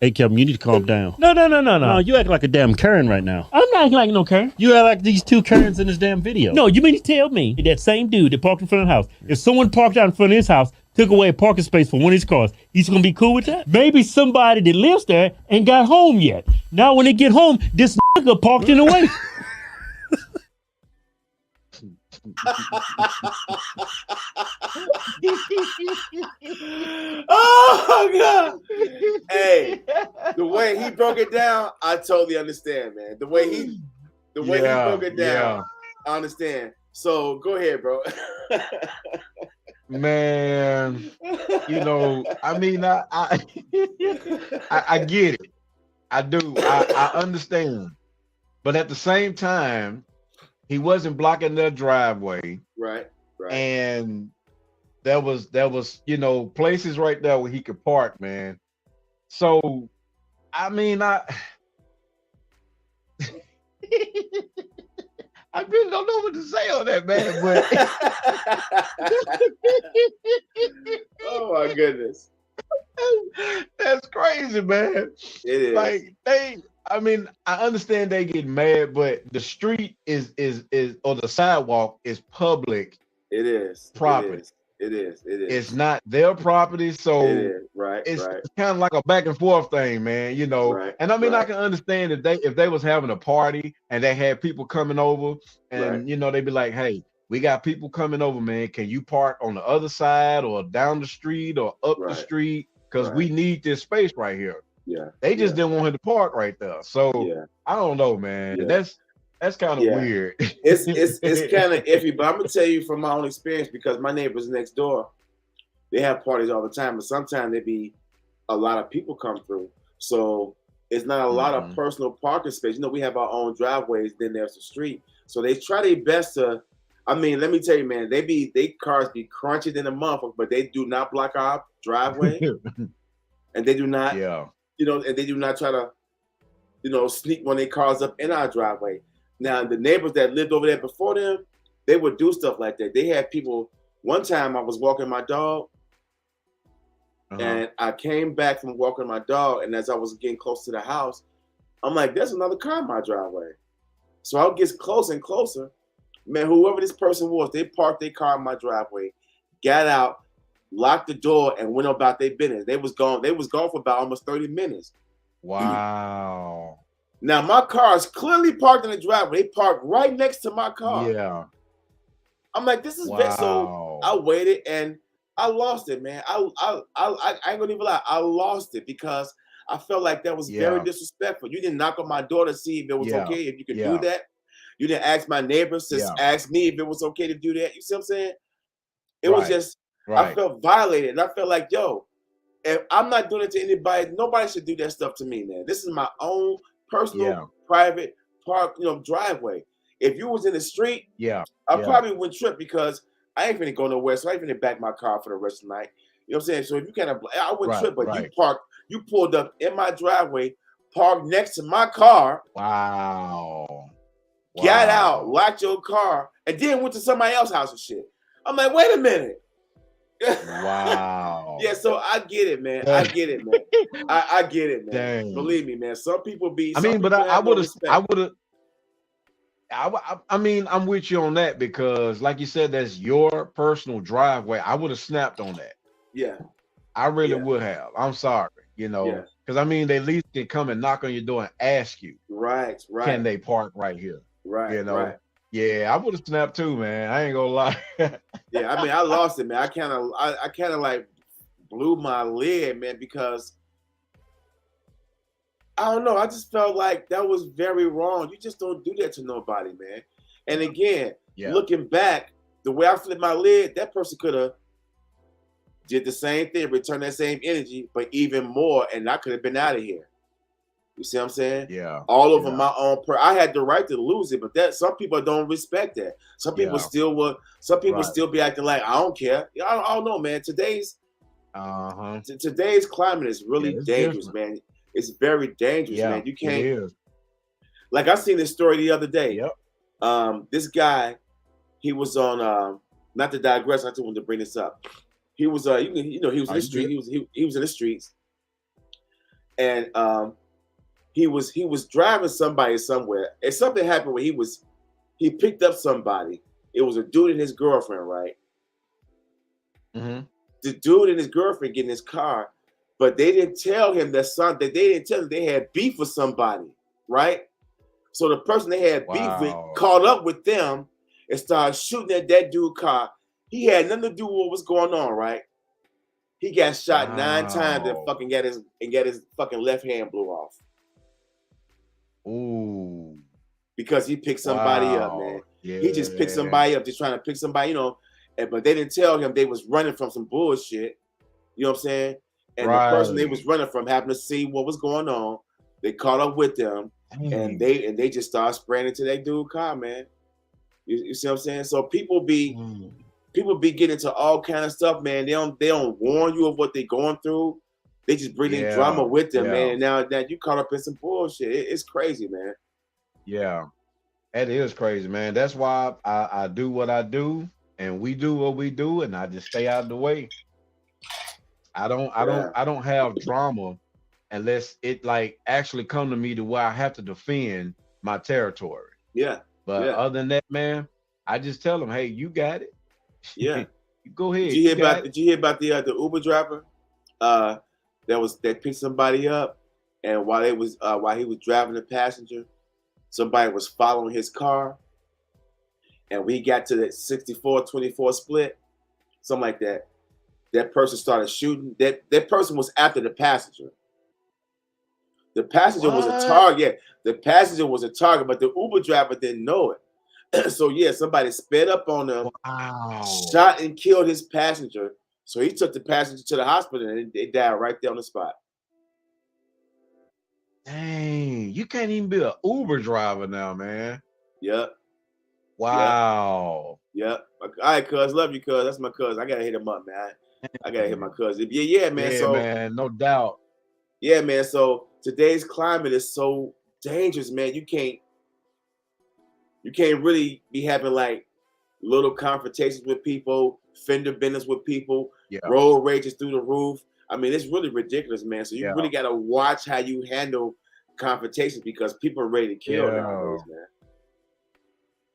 Hey, Kevin, you need to calm down. No. You act like a damn Karen right now. I'm not acting like no Karen. You act like these two Karens in this damn video. No, you mean to tell me that same dude that parked in front of the house, if someone parked out in front of his house, took away a parking space for one of his cars, he's gonna be cool with that? Maybe somebody that lives there ain't got home yet. Now when they get home, this nigga parked in the way. Oh God! Hey, the way he broke it down, I totally understand, man. The way he broke it down, I understand. So go ahead, bro. Man, you know, I mean, I get it. I do. I understand. But at the same time, he wasn't blocking their driveway. Right. And there was, you know, places right there where he could park, man. So, I mean, I really don't know what to say on that, man. But oh my goodness, that's crazy, man. It is. Like I mean, I understand they get mad, but the street is or the sidewalk is public. It is property. It is. It's not their property, so it is. Right. It's kind of like a back and forth thing, man. You know, and I mean, I can understand if they was having a party and they had people coming over, and you know, they'd be like, "Hey, we got people coming over, man. Can you park on the other side or down the street or up the street? Because we need this space right here." Yeah. They just didn't want him to park right there. So I don't know, man. That's kind of weird. It's kind of iffy, but I'm gonna tell you from my own experience, because my neighbors next door, they have parties all the time, but sometimes there be a lot of people come through. So it's not a lot of personal parking space. You know, we have our own driveways, then there's the street. So they try their best to, I mean, let me tell you, man, they cars be crunchy than a motherfucker, but they do not block our driveway. And they do not, you know, and they do not try to, you know, sneak one of their cars up in our driveway. Now, the neighbors that lived over there before them, they would do stuff like that. They had people, one time I was walking my dog, and I came back from walking my dog, and as I was getting close to the house, I'm like, there's another car in my driveway. So I get closer and closer. Man, whoever this person was, they parked their car in my driveway, got out, locked the door, and went about their business. They was gone for about almost 30 minutes. Wow. Now my car is clearly parked in the driveway. They parked right next to my car. Yeah. I'm like, this is bad. So I waited and I lost it, man. I ain't gonna even lie. I lost it because I felt like that was very disrespectful. You didn't knock on my door to see if it was okay, if you could do that. You didn't ask my neighbors to ask me if it was okay to do that. You see what I'm saying? It was just, I felt violated. And I felt like, yo, if I'm not doing it to anybody, nobody should do that stuff to me, man. This is my own personal, private park, you know, driveway. If you was in the street, I probably wouldn't trip because I ain't finna go nowhere, so I ain't finna back my car for the rest of the night. You know what I'm saying? So if you kind of, I wouldn't trip, but you pulled up in my driveway, parked next to my car. Got out, locked your car, and then went to somebody else's house and shit. I'm like, wait a minute. Wow. Yeah, so I get it, man. I get it, man. I get it, man. Dang. Believe me, man. Some people be. I mean, but I would have. I mean, I'm with you on that because, like you said, that's your personal driveway. I would have snapped on that. Yeah. I really would have. I'm sorry, you know, because I mean, they at least can come and knock on your door and ask you, right, can they park right here? Right, you know. Yeah, I would have snapped too, man. I ain't gonna lie. Yeah, I mean, I lost it, man. I kind of like blew my lid, man, because I don't know. I just felt like that was very wrong. You just don't do that to nobody, man. And again, looking back, the way I flipped my lid, that person could have did the same thing, returned that same energy, but even more, and I could have been out of here. You see what I'm saying? Yeah. All over my own. I had the right to lose it, but that some people don't respect that. Some people still will. Some people still be acting like I don't care. I don't know, man. Today's climate is really dangerous, man. It's very dangerous, man. You can't. It is. Like I seen this story the other day. This guy, he was on. Not to digress, I just wanted to bring this up. He was, he was in the street. He was in the streets, and he was driving somebody somewhere, and something happened where he picked up somebody. It was a dude and his girlfriend, right? Mm-hmm. The dude and his girlfriend get in his car, but they didn't tell him that they didn't tell him they had beef with somebody, right? So the person they had beef with caught up with them and started shooting at that dude's car. He had nothing to do with what was going on, right? He got shot 9 times and fucking got his fucking left hand blew off. Ooh. Because he picked somebody up, man. Yeah. He just picked somebody up, just trying to pick somebody, but they didn't tell him they was running from some bullshit. You know what I'm saying? And the person they was running from happened to see what was going on. They caught up with them, and they just started spraying into that dude's car, man. You see what I'm saying? So people be getting into all kind of stuff, man. They don't warn you of what they're going through. They just bring in drama with them, man. And now that you caught up in some bullshit, it's crazy, man. Yeah, that is crazy, man. That's why I do what I do, and we do what we do, and I just stay out of the way. I don't have drama unless it like actually come to me to where I have to defend my territory. Yeah. But other than that, man, I just tell them, hey, you got it. Yeah. You go ahead. Did you hear about the Uber driver that picked somebody up, and while he was driving the passenger, somebody was following his car, and we got to that 64-24 split, something like that. That person started shooting. That person was after the passenger. The passenger was a target. The passenger was a target, but the Uber driver didn't know it. So somebody sped up on him, shot and killed his passenger. So he took the passenger to the hospital, and they died right there on the spot. Dang, you can't even be an Uber driver now, man. Yep. Wow. Yep. All right, cuz, love you, cuz. That's my cuz. I gotta hit him up, man. I gotta hit my cuz. Yeah, man. Yeah, man, no doubt. Yeah, man. So today's climate is so dangerous, man. You can't really be having like little confrontations with people, fender benders with people, road rages through the roof. I mean, it's really ridiculous, man. So you really gotta watch how you handle confrontations because people are ready to kill nowadays, man.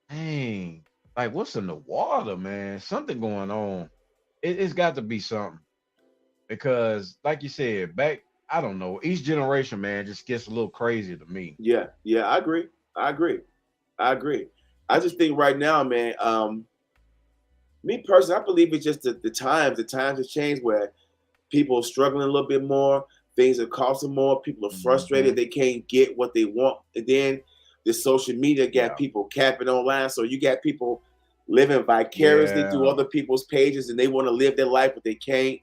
Dang, like what's in the water, man? Something going on. It's got to be something because, like you said, I don't know. Each generation, man, just gets a little crazy to me. Yeah, I agree. I just think right now, man, me personally, I believe it's just the times have changed where people are struggling a little bit more. Things are costing more. People are frustrated. They can't get what they want. And then the social media got people capping online. So you got people living vicariously through other people's pages and they want to live their life, but they can't.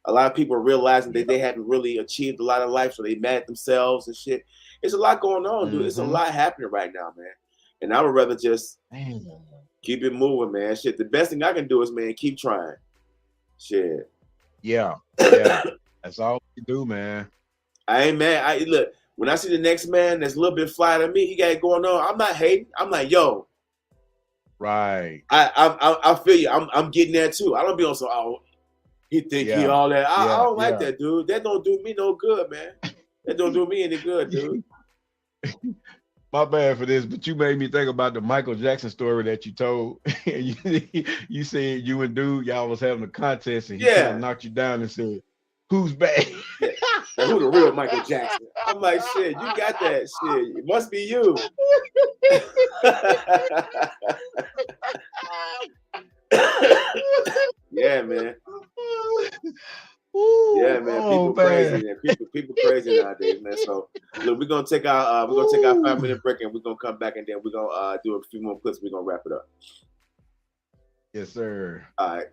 A lot of people are realizing that they haven't really achieved a lot of life, so they mad at themselves and shit. It's a lot going on, dude. It's a lot happening right now, man. And I would rather just keep it moving, man. Shit, the best thing I can do is, man, keep trying. Shit. Yeah. That's all we do, man. I ain't mad. Look, when I see the next man that's a little bit fly than me, he got it going on. I'm not hating. I'm like, yo. Right. I feel you. I'm getting there too. I don't be on some, he think he all that. I don't like that, dude. That don't do me no good, man. That don't do me any good, dude. My bad for this, but you made me think about the Michael Jackson story that you told. You said you and dude, y'all was having a contest and he kind of knocked you down and said, who's back? Now, who the real Michael Jackson? I'm like, shit, you got that shit. It must be you. Yeah, man. Yeah, man. People crazy, man. People crazy nowadays, man. So look, we're gonna take our 5-minute break and we're gonna come back and then we're gonna do a few more clips. We're gonna wrap it up. Yes, sir. All right.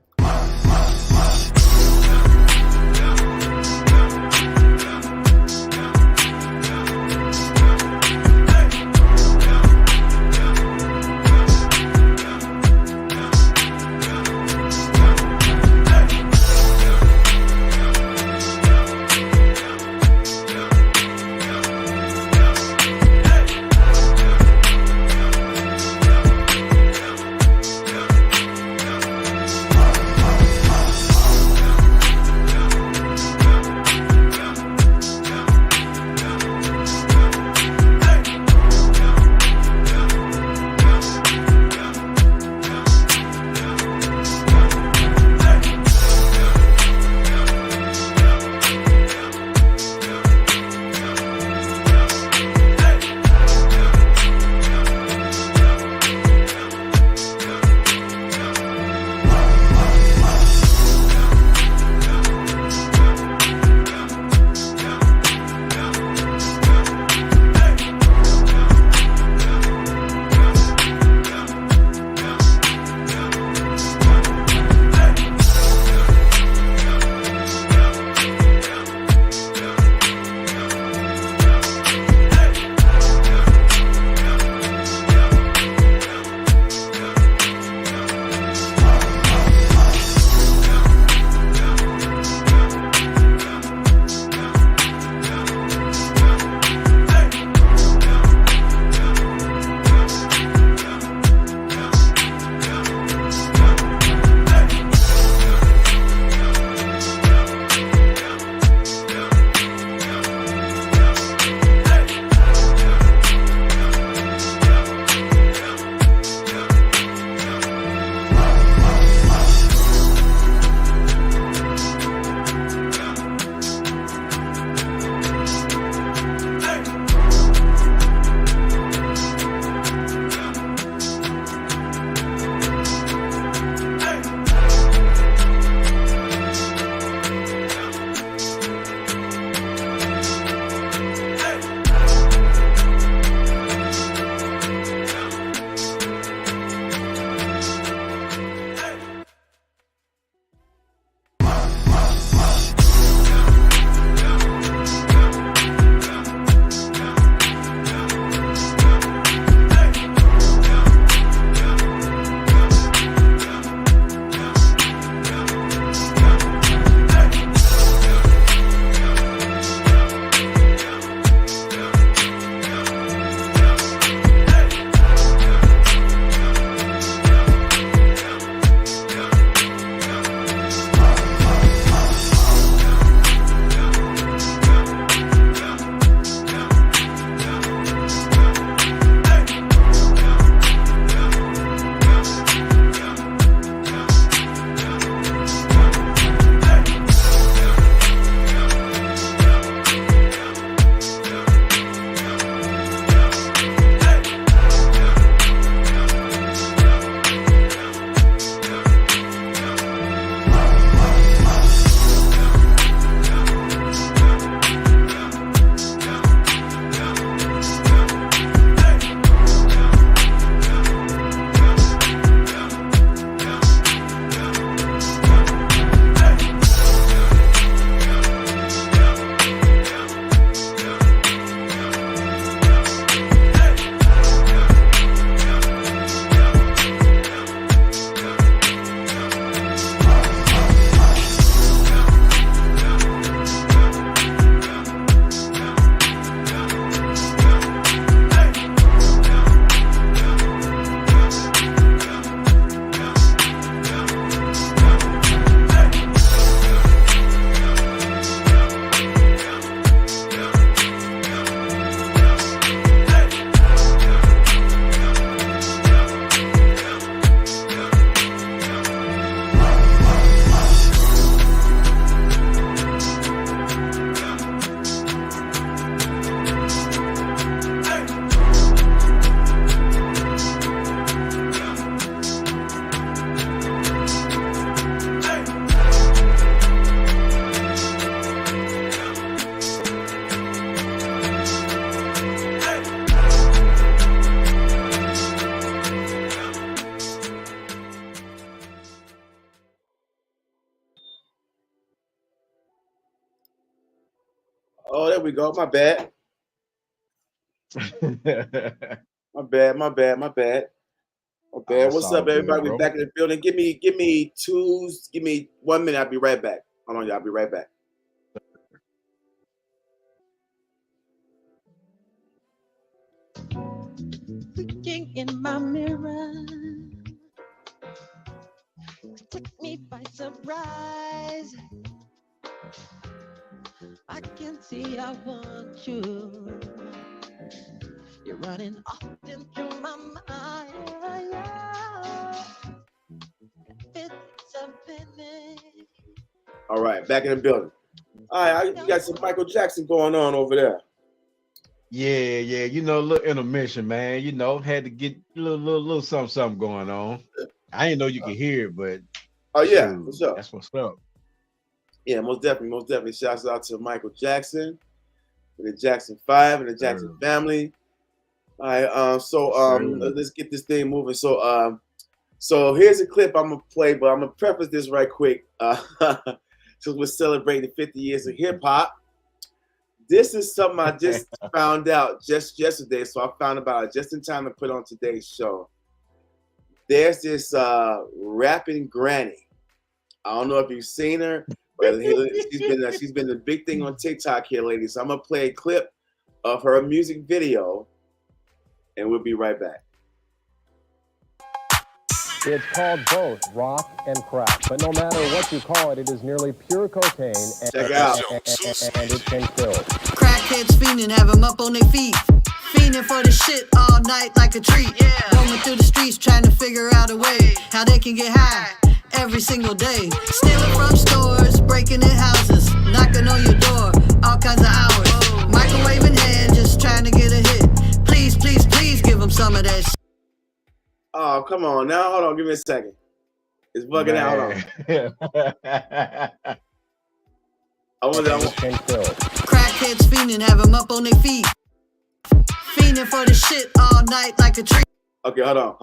we go. My bad. My bad. That's What's all up, everybody? good, We bro. back in the building. Give me 1 minute. I'll be right back. Hold on, y'all. I'll be right back. Looking in my mirror, took me by surprise. I can see I want you. You're running often through my mind. It's a minute. All right, back in the building. All right, you got some Michael Jackson going on over there. Yeah, you know, a little intermission, man. You know, had to get a little something going on. I didn't know you could hear it, but Oh yeah, shoot, what's up? that's what's up. Yeah, most definitely. Shouts out to Michael Jackson, and the Jackson 5 and the Jackson family. All right, let's get this thing moving. So here's a clip I'm gonna play, but I'm gonna preface this right quick. Since we're celebrating 50 years of hip hop, this is something I just found out just yesterday. So I found about it just in time to put on today's show. There's this rapping granny. I don't know if you've seen her, but she's been a big thing on TikTok here, ladies. So I'm gonna play a clip of her music video, and we'll be right back. It's called both rock and crack, but no matter what you call it, it is nearly pure cocaine, and Check it out. and it can kill. Crackheads fiending, have them up on their feet. Fiending for the shit all night like a treat. Roaming through the streets trying to figure out a way how they can get high every single day. Stealing from stores, breaking in houses, knocking on your door, all kinds of hours. Microwave in hand, just trying to get a hit. Please, please, please give them some of that shit. Oh, come on now. Hold on. Give me a second. It's bugging out. Hold on. Crackheads fiending, have them up on their feet. Fiending for the shit all night like a treat. Okay, hold on.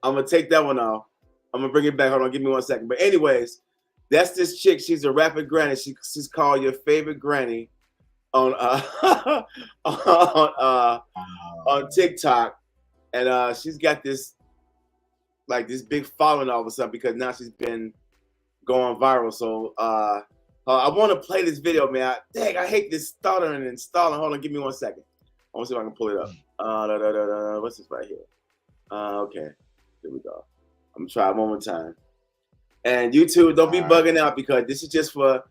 I'm going to take that one off. I'm going to bring it back. Hold on. Give me 1 second. But anyways, that's this chick. She's a rapper granny. She's called Your Favorite Granny on on TikTok. And she's got this big following all of a sudden because now she's been going viral. So I want to play this video, man. I hate this stuttering and installing. Hold on, give me 1 second. I want to see if I can pull it up. What's this right here? Okay, here we go. I'm gonna try it one more time. And YouTube, don't be bugging out because this is just for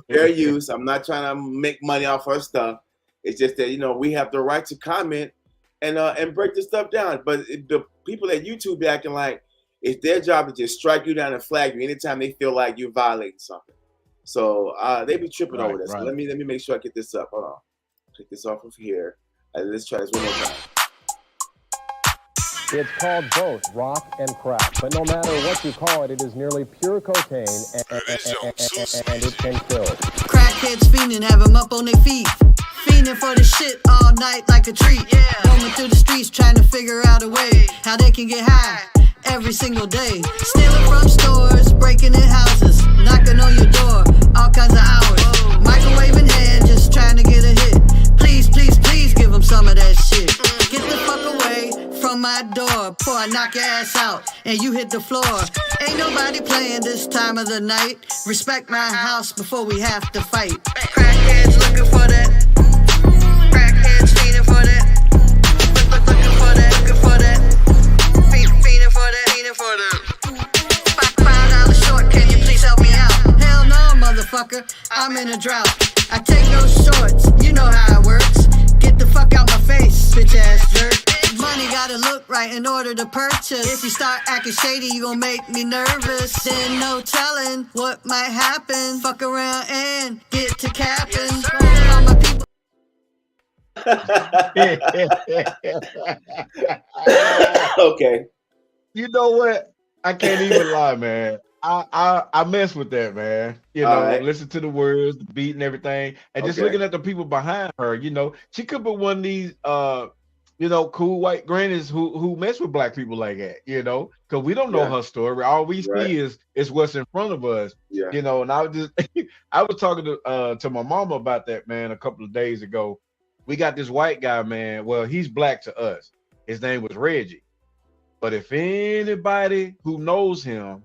fair use. I'm not trying to make money off her stuff. It's just that we have the right to comment and break this stuff down. But the people at YouTube be acting like it's their job to just strike you down and flag you anytime they feel like you're violating something. So they be tripping over this. Right. So let me make sure I get this up. Hold on. Take this off of here. Let's try this one more time. It's called both rock and crack, but no matter what you call it, it is nearly pure cocaine, and it can kill. Crackheads fiending, have them up on their feet. Fiending for the shit all night like a treat. Roaming through the streets trying to figure out a way how they can get high every single day. Stealing from stores, breaking in houses, knocking on your door, all kinds of hours. Microwave in hand, just trying to get a hit. Please, please, please give them some of that shit. Get the fuck away from my door before I knock your ass out and you hit the floor. Ain't nobody playing this time of the night. Respect my house before we have to fight. Crackheads looking for that. Crackheads fiending for that. Looking for that. Fiending for that. $5 short, can you please help me out? Hell no, motherfucker, I'm in a drought. I take no shorts, you know how it works. Get the fuck out my face, bitch ass jerk. Money gotta look right in order to purchase. If you start acting shady, you gon' make me nervous. Then no telling what might happen. Fuck around and get to capping. All my people. Okay. You know what? I can't even lie, man. I mess with that, man. Listen to the words, the beat, and everything, and just looking at the people behind her. She could put one of these you know, cool white grannies who mess with black people like that, you know, because we don't know her story. All we see is what's in front of us, you know. And I was just I was talking to my mama about that, man, a couple of days ago. We got this white guy, man. Well, he's black to us. His name was Reggie. But if anybody who knows him,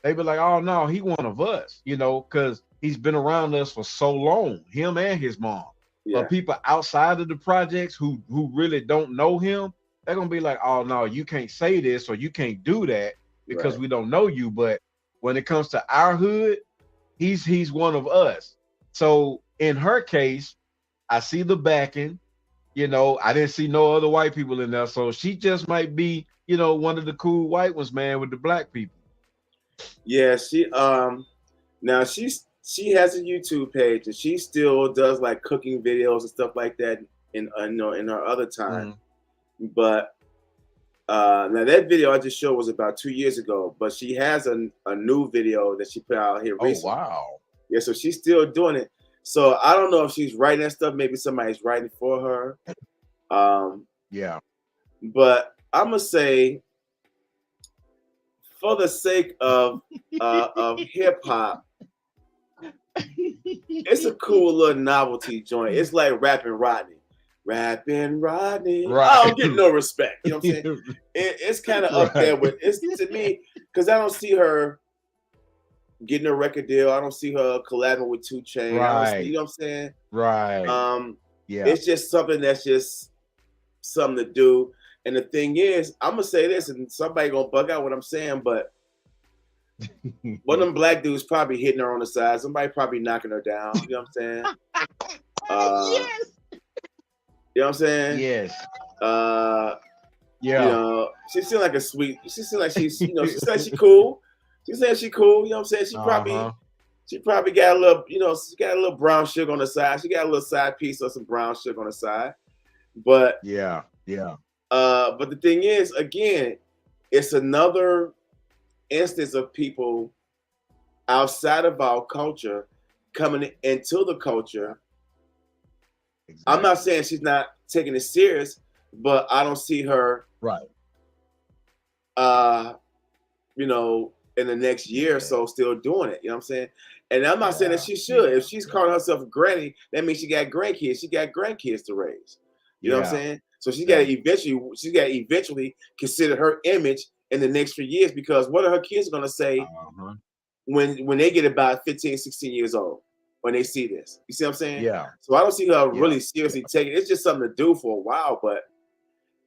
they be like, oh no, he one of us, you know, because he's been around us for so long, him and his mom. But people outside of the projects who really don't know him, they're gonna be like, oh no, you can't say this or you can't do that because we don't know you. But when it comes to our hood, he's one of us. So in her case, I see the backing, you know, I didn't see no other white people in there. So she just might be, you know, one of the cool white ones, man, with the black people. Yeah, she now she has a YouTube page and she still does like cooking videos and stuff like that in her other time. But now that video I just showed was about 2 years ago, but she has a new video that she put out here recently. Oh wow. Yeah, so she's still doing it. So I don't know if she's writing that stuff, maybe somebody's writing for her. Yeah. But I'm gonna say, for the sake of hip hop, it's a cool little novelty joint. It's like Rapping Rodney. Rapping Rodney. Right. I don't get no respect. You know what I'm saying? It's kind of up there with it's to me, because I don't see her getting a record deal. I don't see her collabing with 2 Chainz. Right. You know what I'm saying? Right. Yeah. It's just something that's just something to do. And the thing is, I'm gonna say this, and somebody gonna bug out what I'm saying, but one of them black dudes probably hitting her on the side. Somebody probably knocking her down. You know what I'm saying? Yes. You know what I'm saying? Yes. Yeah. Yeah. You know, she seems like a sweet. She seems like she's, you know, she says she cool. She says she cool. You know what I'm saying? She probably got a little, you know, she got a little brown sugar on the side. She got a little side piece of some brown sugar on the side. But yeah. But the thing is, again, it's another instance of people outside of our culture coming into the culture. Exactly. I'm not saying she's not taking it serious, but I don't see her you know, in the next year or so still doing it. You know what I'm saying? And I'm not saying that she should. If she's calling herself a granny, that means she got grandkids. She got grandkids to raise. You know what I'm saying? So she got to eventually consider her image in the next few years, because what are her kids going to say when they get about 15, 16 years old, when they see this? You see what I'm saying? Yeah. So I don't see her really seriously taking it. It's just something to do for a while, but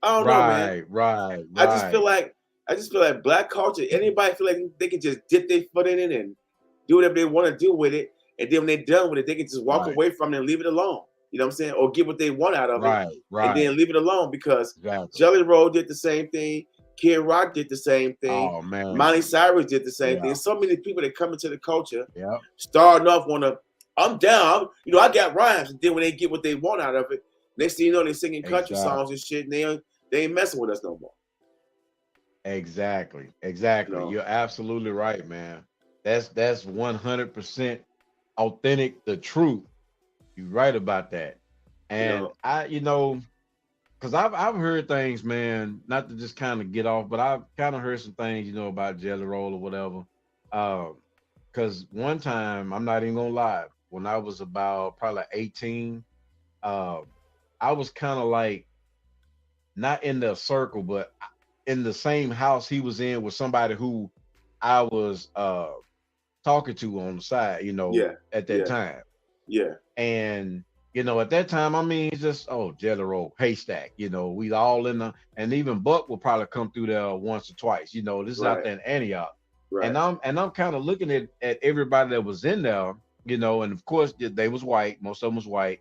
I don't know, man. Right. I just feel like black culture, anybody feel like they can just dip their foot in it and do whatever they want to do with it. And then when they're done with it, they can just walk away from it and leave it alone. You know what I'm saying? Or get what they want out of it. And then leave it alone, because Jelly Roll did the same thing. Kid Rock did the same thing. Oh, man. Miley Cyrus did the same thing. So many people that come into the culture, starting off I'm down. You know, I got rhymes. And then when they get what they want out of it, next thing you know, they're singing country songs and shit, and they ain't messing with us no more. Exactly. No. You're absolutely right, man. That's 100% authentic, the truth. You're right about that. And because I've heard things, man, not to just kind of get off, but I've kind of heard some things, you know, about Jelly Roll or whatever. Because one time, I'm not even gonna lie, when I was about probably 18, I was kind of like not in the circle, but in the same house he was in with somebody who I was talking to on the side, you know, at that time. Yeah. And, you know, at that time, I mean, it's just, Jelly Roll, Haystack, you know, we all in the, and even Buck will probably come through there once or twice, you know, this is out there in Antioch. Right. And I'm kind of looking at everybody that was in there, you know, and of course they was white, most of them was white,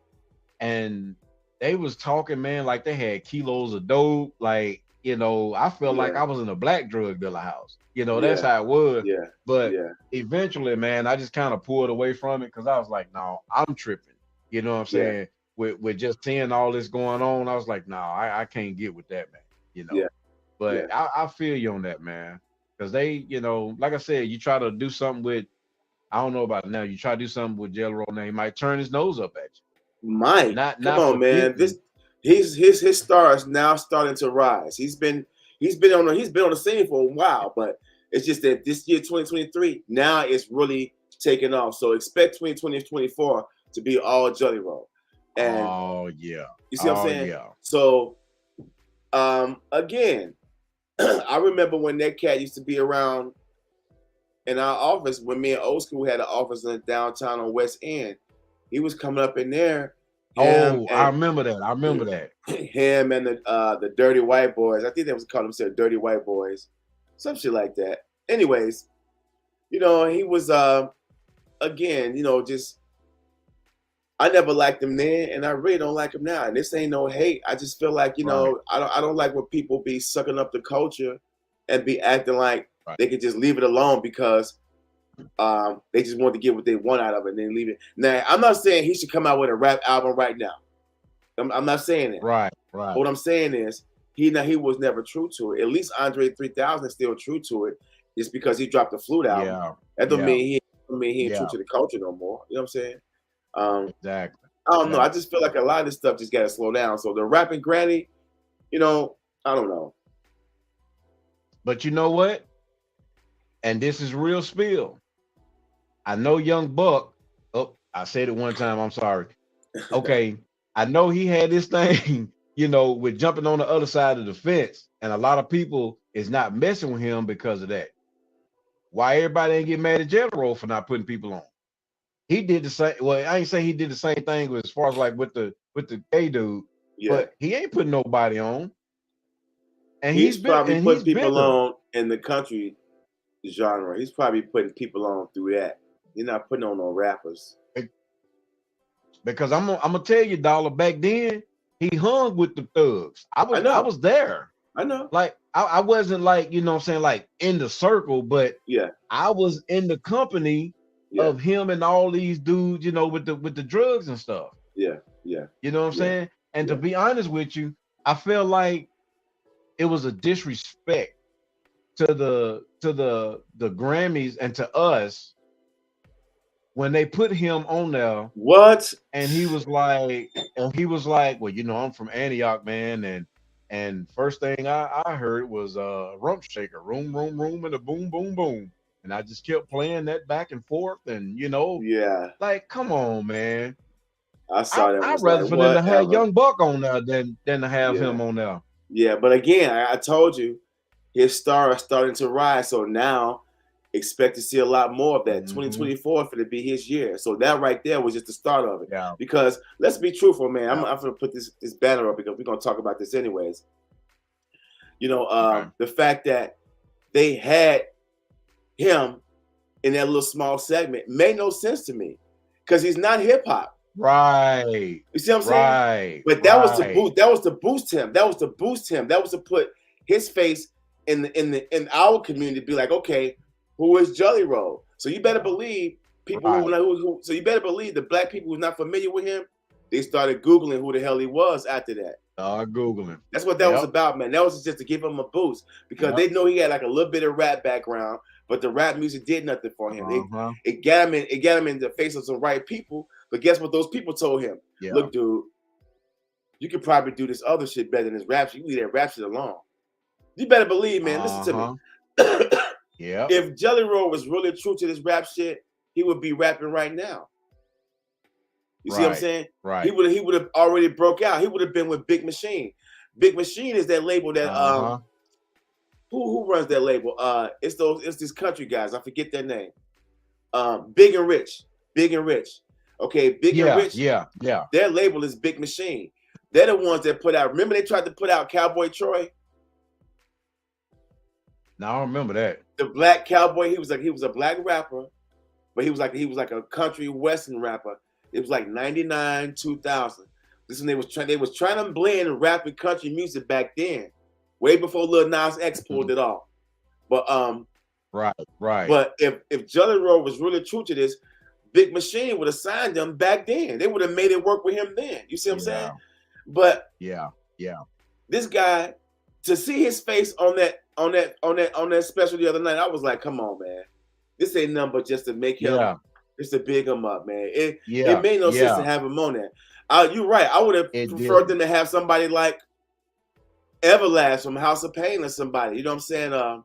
and they was talking, man, like they had kilos of dope, like, you know, I felt like I was in a black drug dealer house. You know, that's how it was. Yeah. But eventually, man, I just kind of pulled away from it, because I was like, no, I'm tripping. You know what I'm saying? With just seeing all this going on, I was like, no, I can't get with that, man. You know. Yeah. But I feel you on that, man. Because they, you know, like I said, you try to do something with, I don't know about it now, you try to do something with Jelly Roll now, he might turn his nose up at you. Come on, man. his star is now starting to rise. He's been on the scene for a while, but it's just that this year 2023 now it's really taking off. So expect 2024 to be all Jelly Roll. And you see what I'm saying? Yeah. So again, I remember when that cat used to be around in our office when me and Old School had an office in downtown on West End. He was coming up in there. I remember that. Him and the Dirty White Boys. I think they was calling themselves Dirty White Boys, some shit like that. Anyways, he was again, just I never liked him then, and I really don't like him now. And this ain't no hate. I just feel like I don't like when people be sucking up the culture and be acting like they could just leave it alone because they just want to get what they want out of it and then leave it. Now, I'm not saying he should come out with a rap album right now. I'm not saying it. Right. What I'm saying is he was never true to it. At least Andre 3000 is still true to it. Just because he dropped the Flute album. Yeah. That don't mean he ain't true to the culture no more. You know what I'm saying? Exactly. I don't know. I just feel like a lot of this stuff just got to slow down. So the rapping granny, I don't know. But you know what? And this is real spill. I know Young Buck. Oh, I said it one time. I'm sorry. Okay. I know he had this thing, with jumping on the other side of the fence. And a lot of people is not messing with him because of that. Why everybody ain't get mad at Jelly Roll for not putting people on? He did the same. Well, I ain't saying he did the same thing as far as like with the gay dude, but he ain't putting nobody on. And he's probably putting people on in the country genre. He's probably putting people on through that. You're not putting on no rappers. Because I'm gonna tell you, Dollar, back then he hung with the thugs. I was there. I know. Like I wasn't like, like in the circle, but I was in the company of him and all these dudes, with the drugs and stuff. Yeah. You know what I'm saying? And to be honest with you, I felt like it was a disrespect to the Grammys and to us when they put him on there. What? And he was like, well, I'm from Antioch, man, and first thing I heard was Rump Shaker, room, and a boom, boom, boom. And I just kept playing that back and forth, and like, come on, man. I saw that. I'd rather for them to have Young Buck on there than to have him on there. Yeah, but again, I told you, his star is starting to rise. So now, expect to see a lot more of that. 2024 for to be his year. So that right there was just the start of it. Yeah. Because let's be truthful, man. I'm going to put this banner up because we're going to talk about this anyways. The fact that they had him in that little small segment made no sense to me because he's not hip hop. Right. You see what I'm saying? Right. But that was to boost. That was to boost him. That was to boost him. That was to put his face in our community. Be like, okay, who is Jelly Roll? So you better believe people who. So you better believe the black people who's not familiar with him, they started Googling who the hell he was after that. Googling. That's what that was about, man. That was just to give him a boost because they know he had like a little bit of rap background, but the rap music did nothing for him. It got him in the face of some right people. But guess what? Those people told him, "Look, dude, you could probably do this other shit better than this rap shit. You leave that rap shit alone." You better believe, man. Listen to me. If Jelly Roll was really true to this rap shit, he would be rapping right now. You see what I'm saying? Right. He would have already broke out. He would have been with Big Machine. Big Machine is that label that who runs that label? It's these country guys. I forget their name. Big and Rich. Okay, Big and Rich. Yeah. Their label is Big Machine. They're the ones that put out. Remember they tried to put out Cowboy Troy? No, I don't remember that. The Black Cowboy. He was a black rapper, but he was like a country western rapper. It was like 99, 2000. This when they was trying to blend rap and country music back then, way before Lil Nas X pulled it off. But right. But if Jelly Roll was really true to this, Big Machine would have signed them back then. They would have made it work with him then. You see what I'm saying? But yeah. This guy, to see his face on that special the other night, I was like, come on, man. This ain't nothing but just to make him, just to big him up, man. It made no sense to have him on there. You're right. I would have It preferred didn't. them to have somebody like Everlast from House of Pain or somebody. You know what I'm saying? You know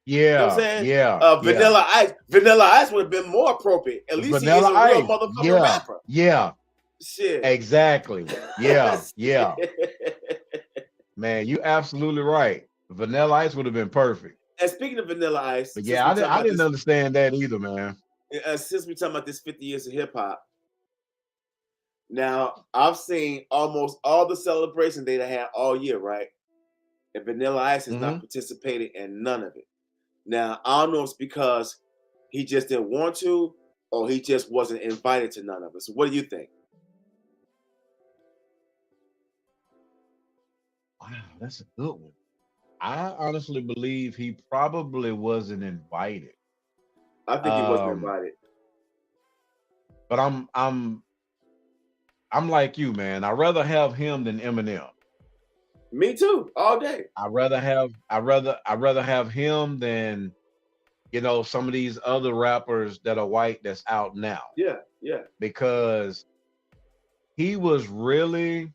Yeah, what I'm saying? yeah, Vanilla Ice. Vanilla Ice would have been more appropriate. At least Vanilla he is a real Ice. motherfucking Yeah, rapper. yeah, Shit. exactly. Yeah, yeah. Man, you absolutely right. Vanilla Ice would have been perfect. And speaking of Vanilla Ice, But yeah, I didn't understand that either, man. Since we're talking about this 50 years of hip hop, now I've seen almost all the celebration they had all year, right? And Vanilla Ice has not participated in none of it. Now I don't know if it's because he just didn't want to, or he just wasn't invited to none of it. So what do you think? Wow, that's a good one. I honestly believe he probably wasn't invited. I think he wasn't Um, invited. But I'm like you, man. I'd rather have him than Eminem. Me too, all day. I'd rather have him than, you know, some of these other rappers that are white that's out now. Yeah, yeah. Because he was really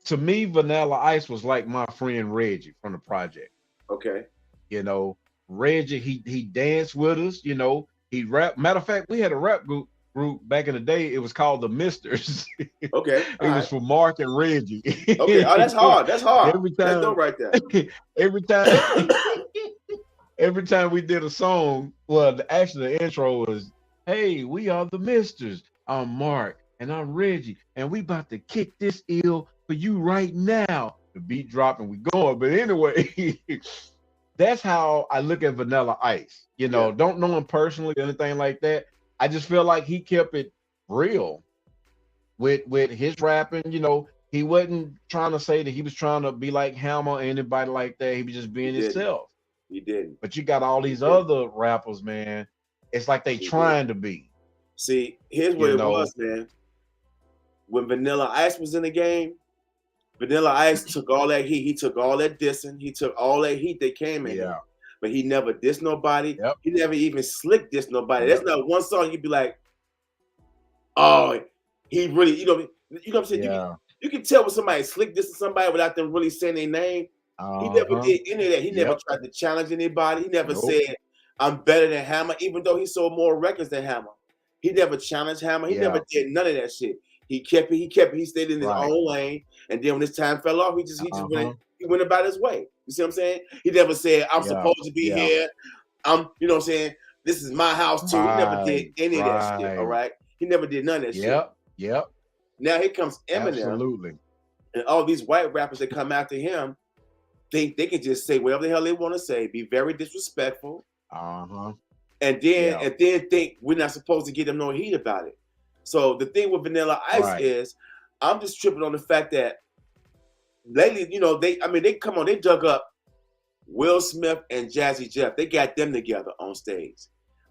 to me, Vanilla Ice was like my friend Reggie from the project. Okay. You know, Reggie, he danced with us, you know, he rap. Matter of fact, we had a rap group back in the day. It was called the Misters. Okay. It was for Mark and Reggie. Okay. Oh, that's hard. That's hard. Every That's time, dope right there. every time we did a song, well, actually the intro was, "Hey, we are the Misters. I'm Mark and I'm Reggie, and we about to kick this ill for you right now." The beat dropping, we going. But anyway, that's how I look at Vanilla Ice. You know, don't know him personally or anything like that. I just feel like he kept it real with his rapping. You know, he wasn't trying to say that he was trying to be like Hammer or anybody like that. He was just being himself. He didn't. But you got all these other rappers, man. It's like they trying to be. See, here's what it was, man. When Vanilla Ice was in the game, Vanilla Ice took all that heat. He took all that dissing. He took all that heat that came in. Yeah. But he never dissed nobody. He never even slick dissed nobody. That's not one song you'd be like, oh, he really, you know what I'm saying? You can tell when somebody slick dissing somebody without them really saying their name. He never did any of that. He never tried to challenge anybody. He never said, I'm better than Hammer, even though he sold more records than Hammer. He never challenged Hammer. He never did none of that shit. He kept it. He stayed in his own lane. And then when his time fell off, he went about his way. You see what I'm saying? He never said, I'm supposed to be here. You know what I'm saying? This is my house too. He never did any of that shit. All right. He never did none of that shit. Yep. Now here comes Eminem. Absolutely. And all these white rappers that come after him think they can just say whatever the hell they want to say, be very disrespectful. And then think we're not supposed to give them no heat about it. So the thing with Vanilla Ice is, I'm just tripping on the fact that lately, you know, they dug up Will Smith and Jazzy Jeff. They got them together on stage.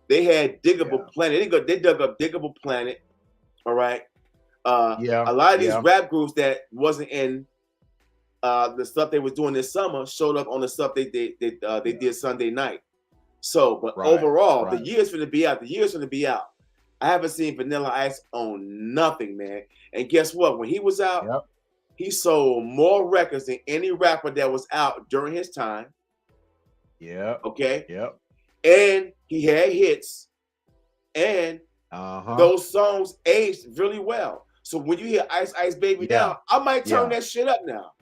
They had Diggable Planet. They dug up Diggable Planet. All right. A lot of these rap groups that wasn't in the stuff they was doing this summer showed up on the stuff they did Sunday night. So, but overall, the year's gonna be out. The year's gonna be out. I haven't seen Vanilla Ice on nothing, man. And guess what? When he was out, he sold more records than any rapper that was out during his time. Okay. And he had hits, and those songs aged really well. So when you hear Ice Ice Baby now, I might turn that shit up now.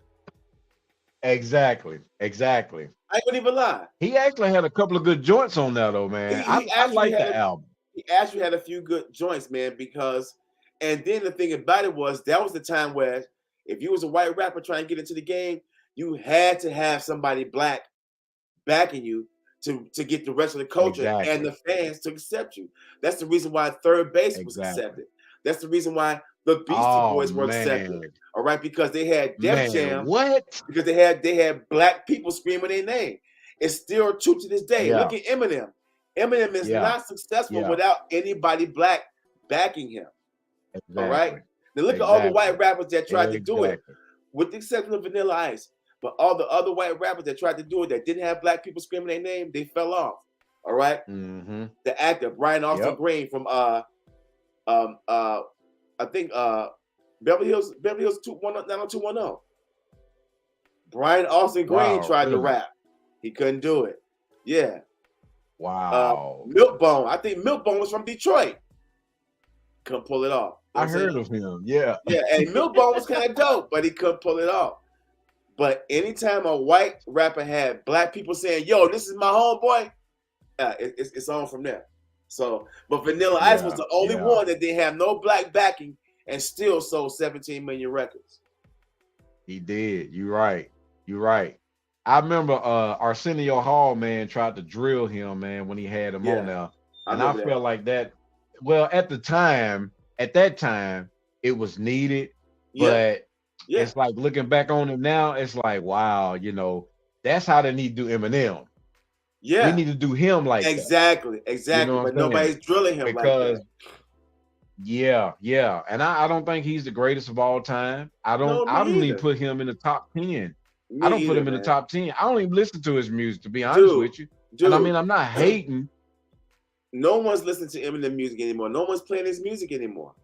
Exactly. I ain't gonna even lie. He actually had a couple of good joints on that, though, man. I like the album. He actually had a few good joints, man, because, and then the thing about it was, that was the time where if you was a white rapper trying to get into the game, you had to have somebody black backing you to get the rest of the culture and the fans to accept you. That's the reason why Third Base was accepted. That's the reason why the Beastie Boys were accepted. All right, because they had Def Jam. Because they had black people screaming their name. It's still true to this day. Look at Eminem. Eminem is not successful without anybody black backing him. All right. Now look at all the white rappers that tried to do it, with the exception of Vanilla Ice. But all the other white rappers that tried to do it that didn't have black people screaming their name, they fell off. All right. The actor Brian Austin Green from I think Beverly Hills 90210. Brian Austin Green tried to rap. He couldn't do it. Yeah. Wow. Milkbone. I think Milkbone was from Detroit. Couldn't pull it off. You know I heard of him. Yeah. Yeah, and Milkbone was kind of dope, but he couldn't pull it off. But anytime a white rapper had black people saying, "Yo, this is my homeboy," it's on from there. So, but Vanilla Ice was the only one that didn't have no black backing and still sold 17 million records. He did. You're right. You're right. I remember Arsenio Hall, man, tried to drill him, man, when he had him on there. And I felt like that. Well, at that time, it was needed. But it's like looking back on it now, it's like, wow, you know, that's how they need to do Eminem. Yeah. We need to do him like exactly. that. You know But nobody's drilling him because, like that. Yeah. And I don't think he's the greatest of all time. I don't even put him in the top 10. I don't put him in the top 10. I don't even listen to his music, to be honest with you. And I mean, I'm not hating. No one's listening to Eminem music anymore. No one's playing his music anymore.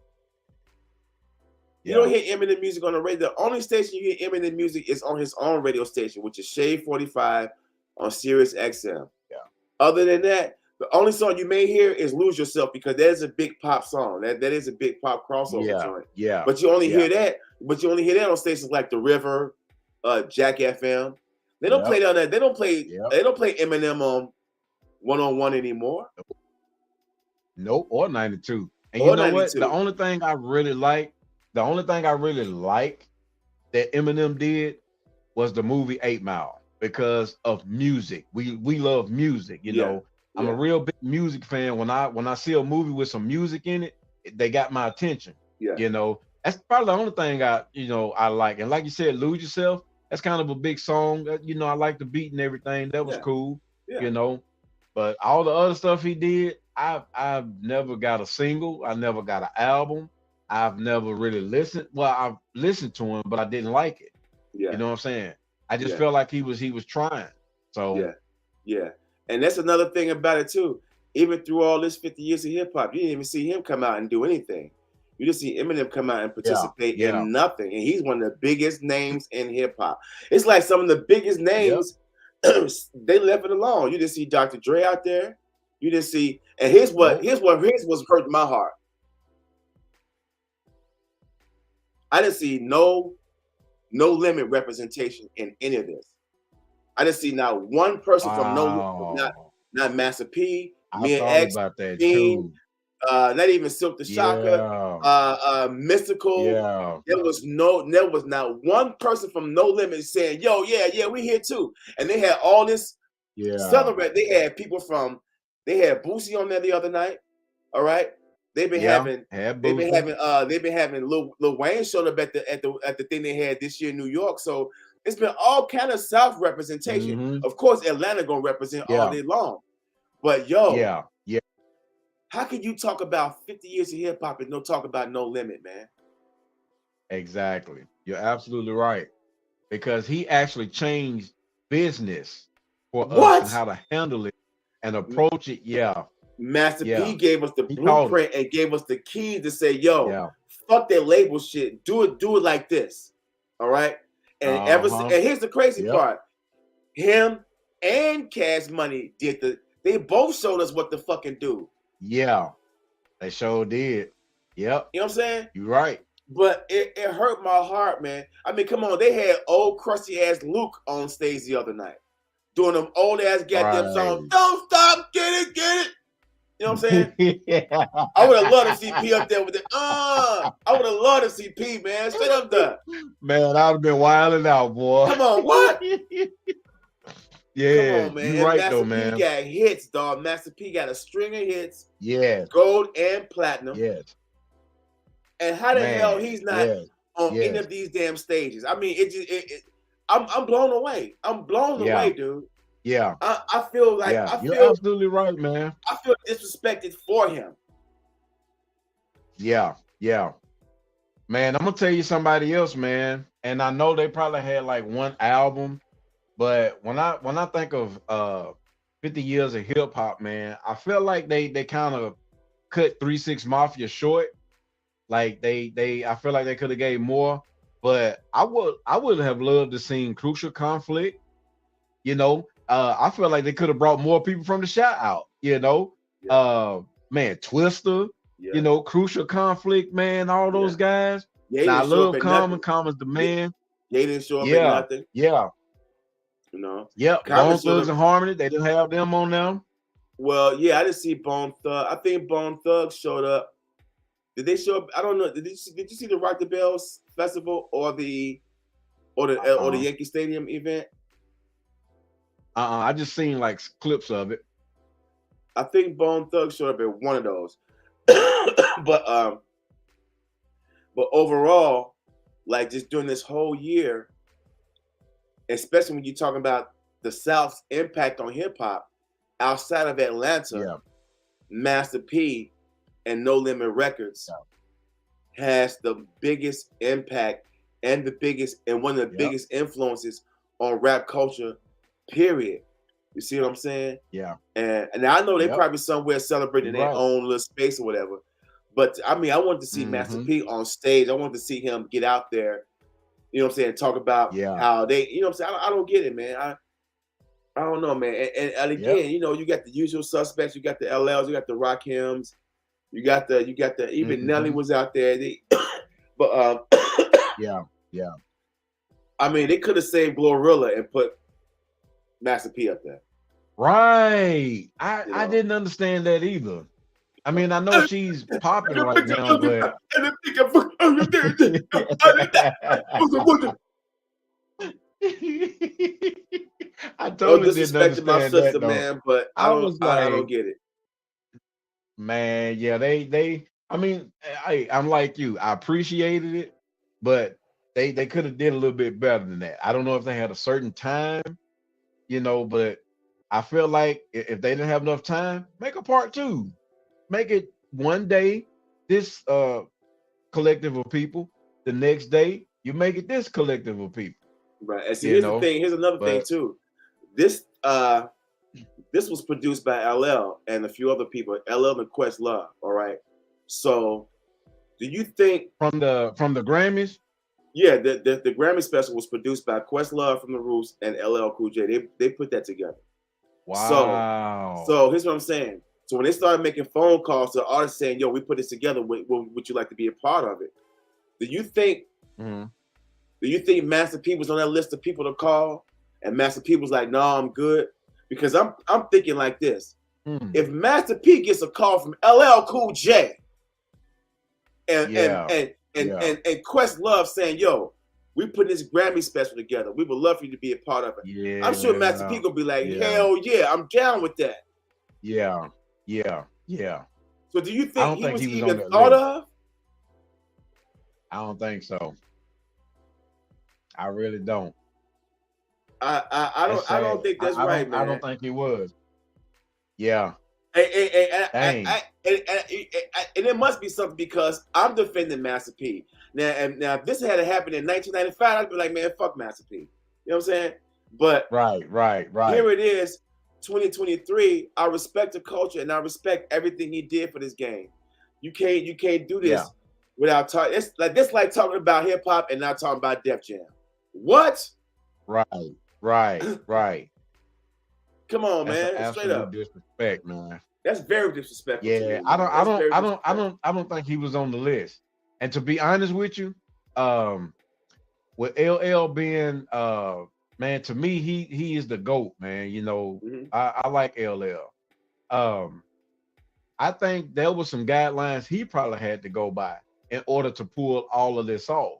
You don't hear Eminem music on the radio. The only station you hear Eminem music is on his own radio station, which is Shade 45 on Sirius XM. Yeah. Other than that, the only song you may hear is "Lose Yourself" because that is a big pop song. That is a big pop crossover joint. Yeah. But you only hear that. But you only hear that on stations like The River, Jack FM. They don't play down there. They don't play. They don't play Eminem on 101 anymore. Nope, or 92. And Or you know 92. what? The only thing I really like that Eminem did was the movie 8 Mile because of music. We love music, you know. I'm a real big music fan. When I see a movie with some music in it, they got my attention. Yeah. You know, that's probably the only thing I like. And like you said, Lose Yourself, that's kind of a big song. You know, I like the beat and everything. That was cool. Yeah. You know. But all the other stuff he did, I've never got a single. I never got an album. I've never really listened. Well, I've listened to him, but I didn't like it. Yeah. You know what I'm saying? I just felt like he was trying. So yeah. And that's another thing about it too. Even through all this 50 years of hip hop, you didn't even see him come out and do anything. You just see Eminem come out and participate in nothing. And he's one of the biggest names in hip hop. It's like some of the biggest names, they left it alone. You didn't see Dr. Dre out there. You didn't see, and here's what was hurting my heart. I didn't see no limit representation in any of this. I didn't see not one person from No Limit, not Master P, me and X, about that Fiend, not even Silk the Shocker, Mystical. Yeah. There was not one person from No Limit saying, "Yo, yeah, we here too." And they had all this celebrate. They had people they had Boosie on there the other night. All right. They've been having Lil Wayne showed up at the thing they had this year in New York. So it's been all kind of South representation. Of course, Atlanta gonna represent all day long. But how can you talk about 50 years of hip hop and no talk about No Limit, man? Exactly. You're absolutely right. Because he actually changed business for us and how to handle it and approach it. Yeah. Master P gave us the blueprint and gave us the key to say, yo, fuck that label shit. Do it like this. All right. And and here's the crazy part. Him and Cash Money they both showed us what to fucking do. Yeah. They sure did. Yep. You know what I'm saying? You're right. But it hurt my heart, man. I mean, come on, they had old crusty ass Luke on stage the other night. Doing them old ass goddamn songs. Don't stop, get it. You know what I'm saying? I would have loved to see P up there with it. I would have loved to see P, man. Straight up there. Man, I'd have been wilding out, boy. Come on, what? Yeah, come on, man. You're right, Master though, man. P got hits, dog. Master P got a string of hits. Yes. Gold and platinum. Yes. And how the hell he's not on any of these damn stages? I mean, I'm blown away. I'm blown away, dude. Yeah. I feel like you're absolutely right, man. I feel disrespected for him. Yeah. Man, I'm gonna tell you somebody else, man. And I know they probably had like one album, but when I think of 50 years of hip hop, man, I feel like they kind of cut 3 6 Mafia short Like I feel like they could have gave more, but I would have loved to seen Crucial Conflict. You know, I feel like they could have brought more people from the Shot out. You know, man, Twister. Yeah. You know, Crucial Conflict, man, all those guys. Yeah, Now, I love Common. nothing. Common's the man. They didn't show up at Yeah, nothing. yeah, You know. yeah. Common Bone showed Thugs up- and Harmony. They didn't have them on them. Well, yeah, I didn't see Bone Thug. I think Bone Thug showed up. Did they show up? I don't know. Did you see the Rock the Bells festival or the Yankee Stadium event? I just seen like clips of it. I think Bone Thug showed up at one of those. but overall, like just during this whole year, especially when you're talking about the South's impact on hip hop outside of Atlanta, Master P and No Limit Records has the biggest impact and one of the biggest influences on rap culture, period. You see what I'm saying? Yeah. And I know they Yep. probably somewhere celebrating their Right. own little space or whatever. But I mean, I wanted to see Master P on stage. I wanted to see him get out there, you know what I'm saying, talk about how they, you know what I'm saying? I don't get it, man. I don't know, man. And again, you know, you got the usual suspects, you got the LLs, you got the Rakims, you got the even Nelly was out there. But yeah. I mean, they could have saved Glorilla and put Master P up there. Right. I didn't understand that either. I mean, I know she's popular right now, but I totally didn't disrespecting my understand sister, that, though. man, but I don't get it. Man, yeah, they I mean, I'm like you. I appreciated it, but they could have did a little bit better than that. I don't know if they had a certain time, you know, but I feel like if they didn't have enough time, make a part 2. Make it one day this collective of people, the next day you make it this collective of people. Right. And see, here's the thing. Here's another thing too. This was produced by LL and a few other people. LL and Questlove. All right. So, do you think from the Grammys? Yeah, the Grammy special was produced by Questlove from the Roots and LL Cool J. They put that together. Wow. So here's what I'm saying. So when they started making phone calls to artists saying, "Yo, we put this together. Would you like to be a part of it?" Do you think? Do you think Master P was on that list of people to call, and Master P was like, "No, I'm good," because I'm thinking like this: if Master P gets a call from LL Cool J, and Questlove saying, "Yo, we put this Grammy special together. We would love for you to be a part of it." Yeah. I'm sure Master P gonna be like, "Hell yeah, I'm down with that." Yeah. So do you I think don't he think was he was even on that thought list. of? I don't think so. I really don't. I don't think that's right, man. I don't think he was. Yeah. And it must be something because I'm defending Master P. Now, if this had happened in 1995, I'd be like, man, fuck Master P. You know what I'm saying? But right. Here it is, 2023. I respect the culture and I respect everything he did for this game. You can't do this without talking. It's like talking about hip hop and not talking about Def Jam. What? Right. Come on, That's man. Straight up. disrespect, man. That's very disrespectful. to Yeah, me, I man. That's very don't disrespectful. think he was on the list. And to be honest with you, with LL being man, to me, he is the GOAT, man. You know, I like LL. I think there was some guidelines he probably had to go by in order to pull all of this off.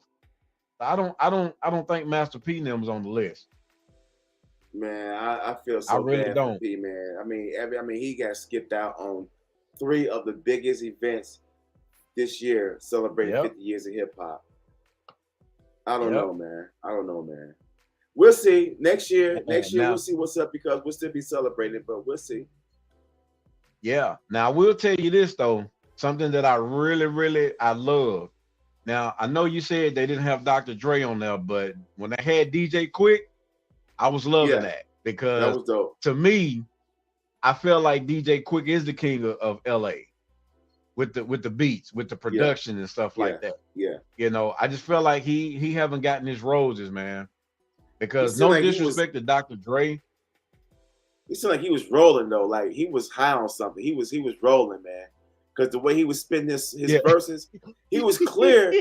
I don't think Master P and them was on the list. Man, I feel so I really bad don't. for P, man. I mean, he got skipped out on 3 of the biggest events this year, celebrating 50 years of hip hop. I don't know, man. We'll see next year. Next year, we'll see what's up because we'll still be celebrating, but we'll see. Yeah. Now I will tell you this though, something that I really I love. Now I know you said they didn't have Dr. Dre on there, but when they had DJ Quick, I was loving that because that was dope. To me, I felt like DJ Quick is the king of LA. with the beats, with the production and stuff like that. Yeah. You know, I just feel like he haven't gotten his roses, man. Because It no seemed like he disrespect to Dr. Dre. It seemed like he was rolling though, like he was high on something. He was rolling, man. Because the way he was spitting his verses, he was clear,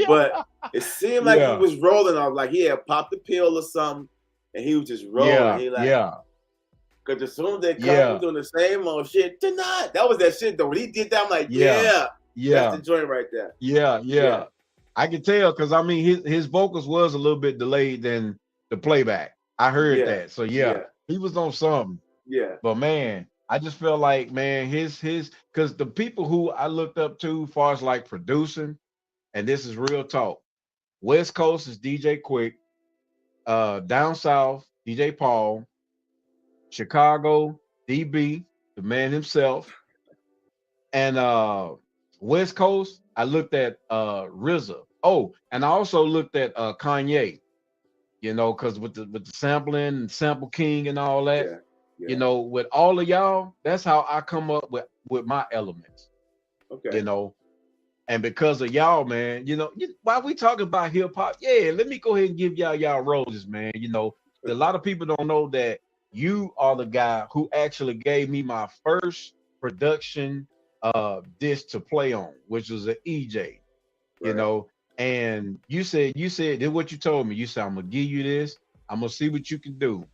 but it seemed like he was rolling off, like he had popped a pill or something, and he was just rolling. He like, because as soon as they come, he was doing the same old shit. Tonight, that was that shit though. When he did that, I'm like, that's the joint right there. Yeah. I can tell because I mean his vocals was a little bit delayed than the playback. I heard that. So he was on something. Yeah. But man, I just feel like, man, his because the people who I looked up to as far as like producing, and this is real talk. West Coast is DJ Quick, down south, DJ Paul, Chicago, DB, the man himself, and West Coast, I looked at RZA. Oh, and I also looked at Kanye, you know, because with the sampling and Sample King and all that. You know, with all of y'all, that's how I come up with my elements. Okay. You know, and because of y'all, man, you know, while we talking about hip hop, let me go ahead and give y'all roses, man. You know, a lot of people don't know that you are the guy who actually gave me my first production disc to play on, which was an EJ. You know, and you said this what you told me. You said, I'm gonna give you this, I'm gonna see what you can do.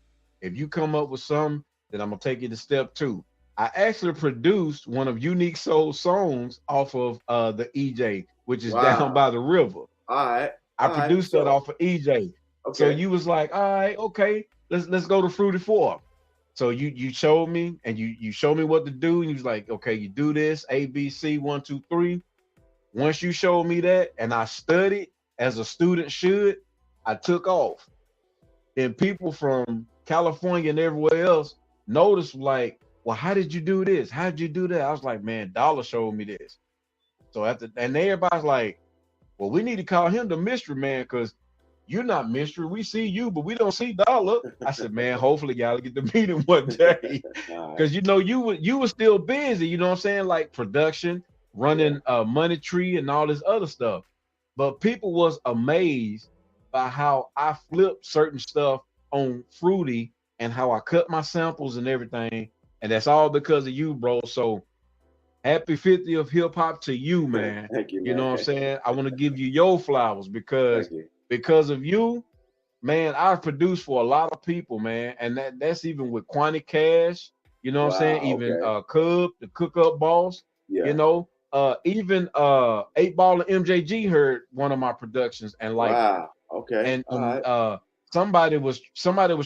If you come up with something, then I'm gonna take you to step 2. I actually produced one of Unique Soul songs off of the EJ, which is Down by the River. All right. I produced that off of EJ. Okay. So you was like, all right, okay, let's go to Fruity 4. So you showed me and you showed me what to do, and you was like, okay, you do this, A, B, C, 1, 2, 3. Once you showed me that and I studied as a student should, I took off. And people from California and everywhere else noticed, like, well, how did you do this? How did you do that? I was like, man, Dollar showed me this. So and everybody's like, well, we need to call him the mystery man because you're not mystery. We see you, but we don't see Dollar. I said, man, hopefully y'all get to meet him one day. Because you know, you were still busy, you know what I'm saying? Like production, running Money Tree and all this other stuff. But people was amazed by how I flipped certain stuff on Fruity and how I cut my samples and everything. And that's all because of you, bro. So happy 50th hip hop to you, man. Thank you, man. You know what I'm saying? I want to give you your flowers because of you, man, I've produced for a lot of people, man. And that's even with Quanti Cash, you know what I'm saying? Even Cub, the Cook Up Boss, you know, even 8 Ball and MJG heard one of my productions and like and somebody was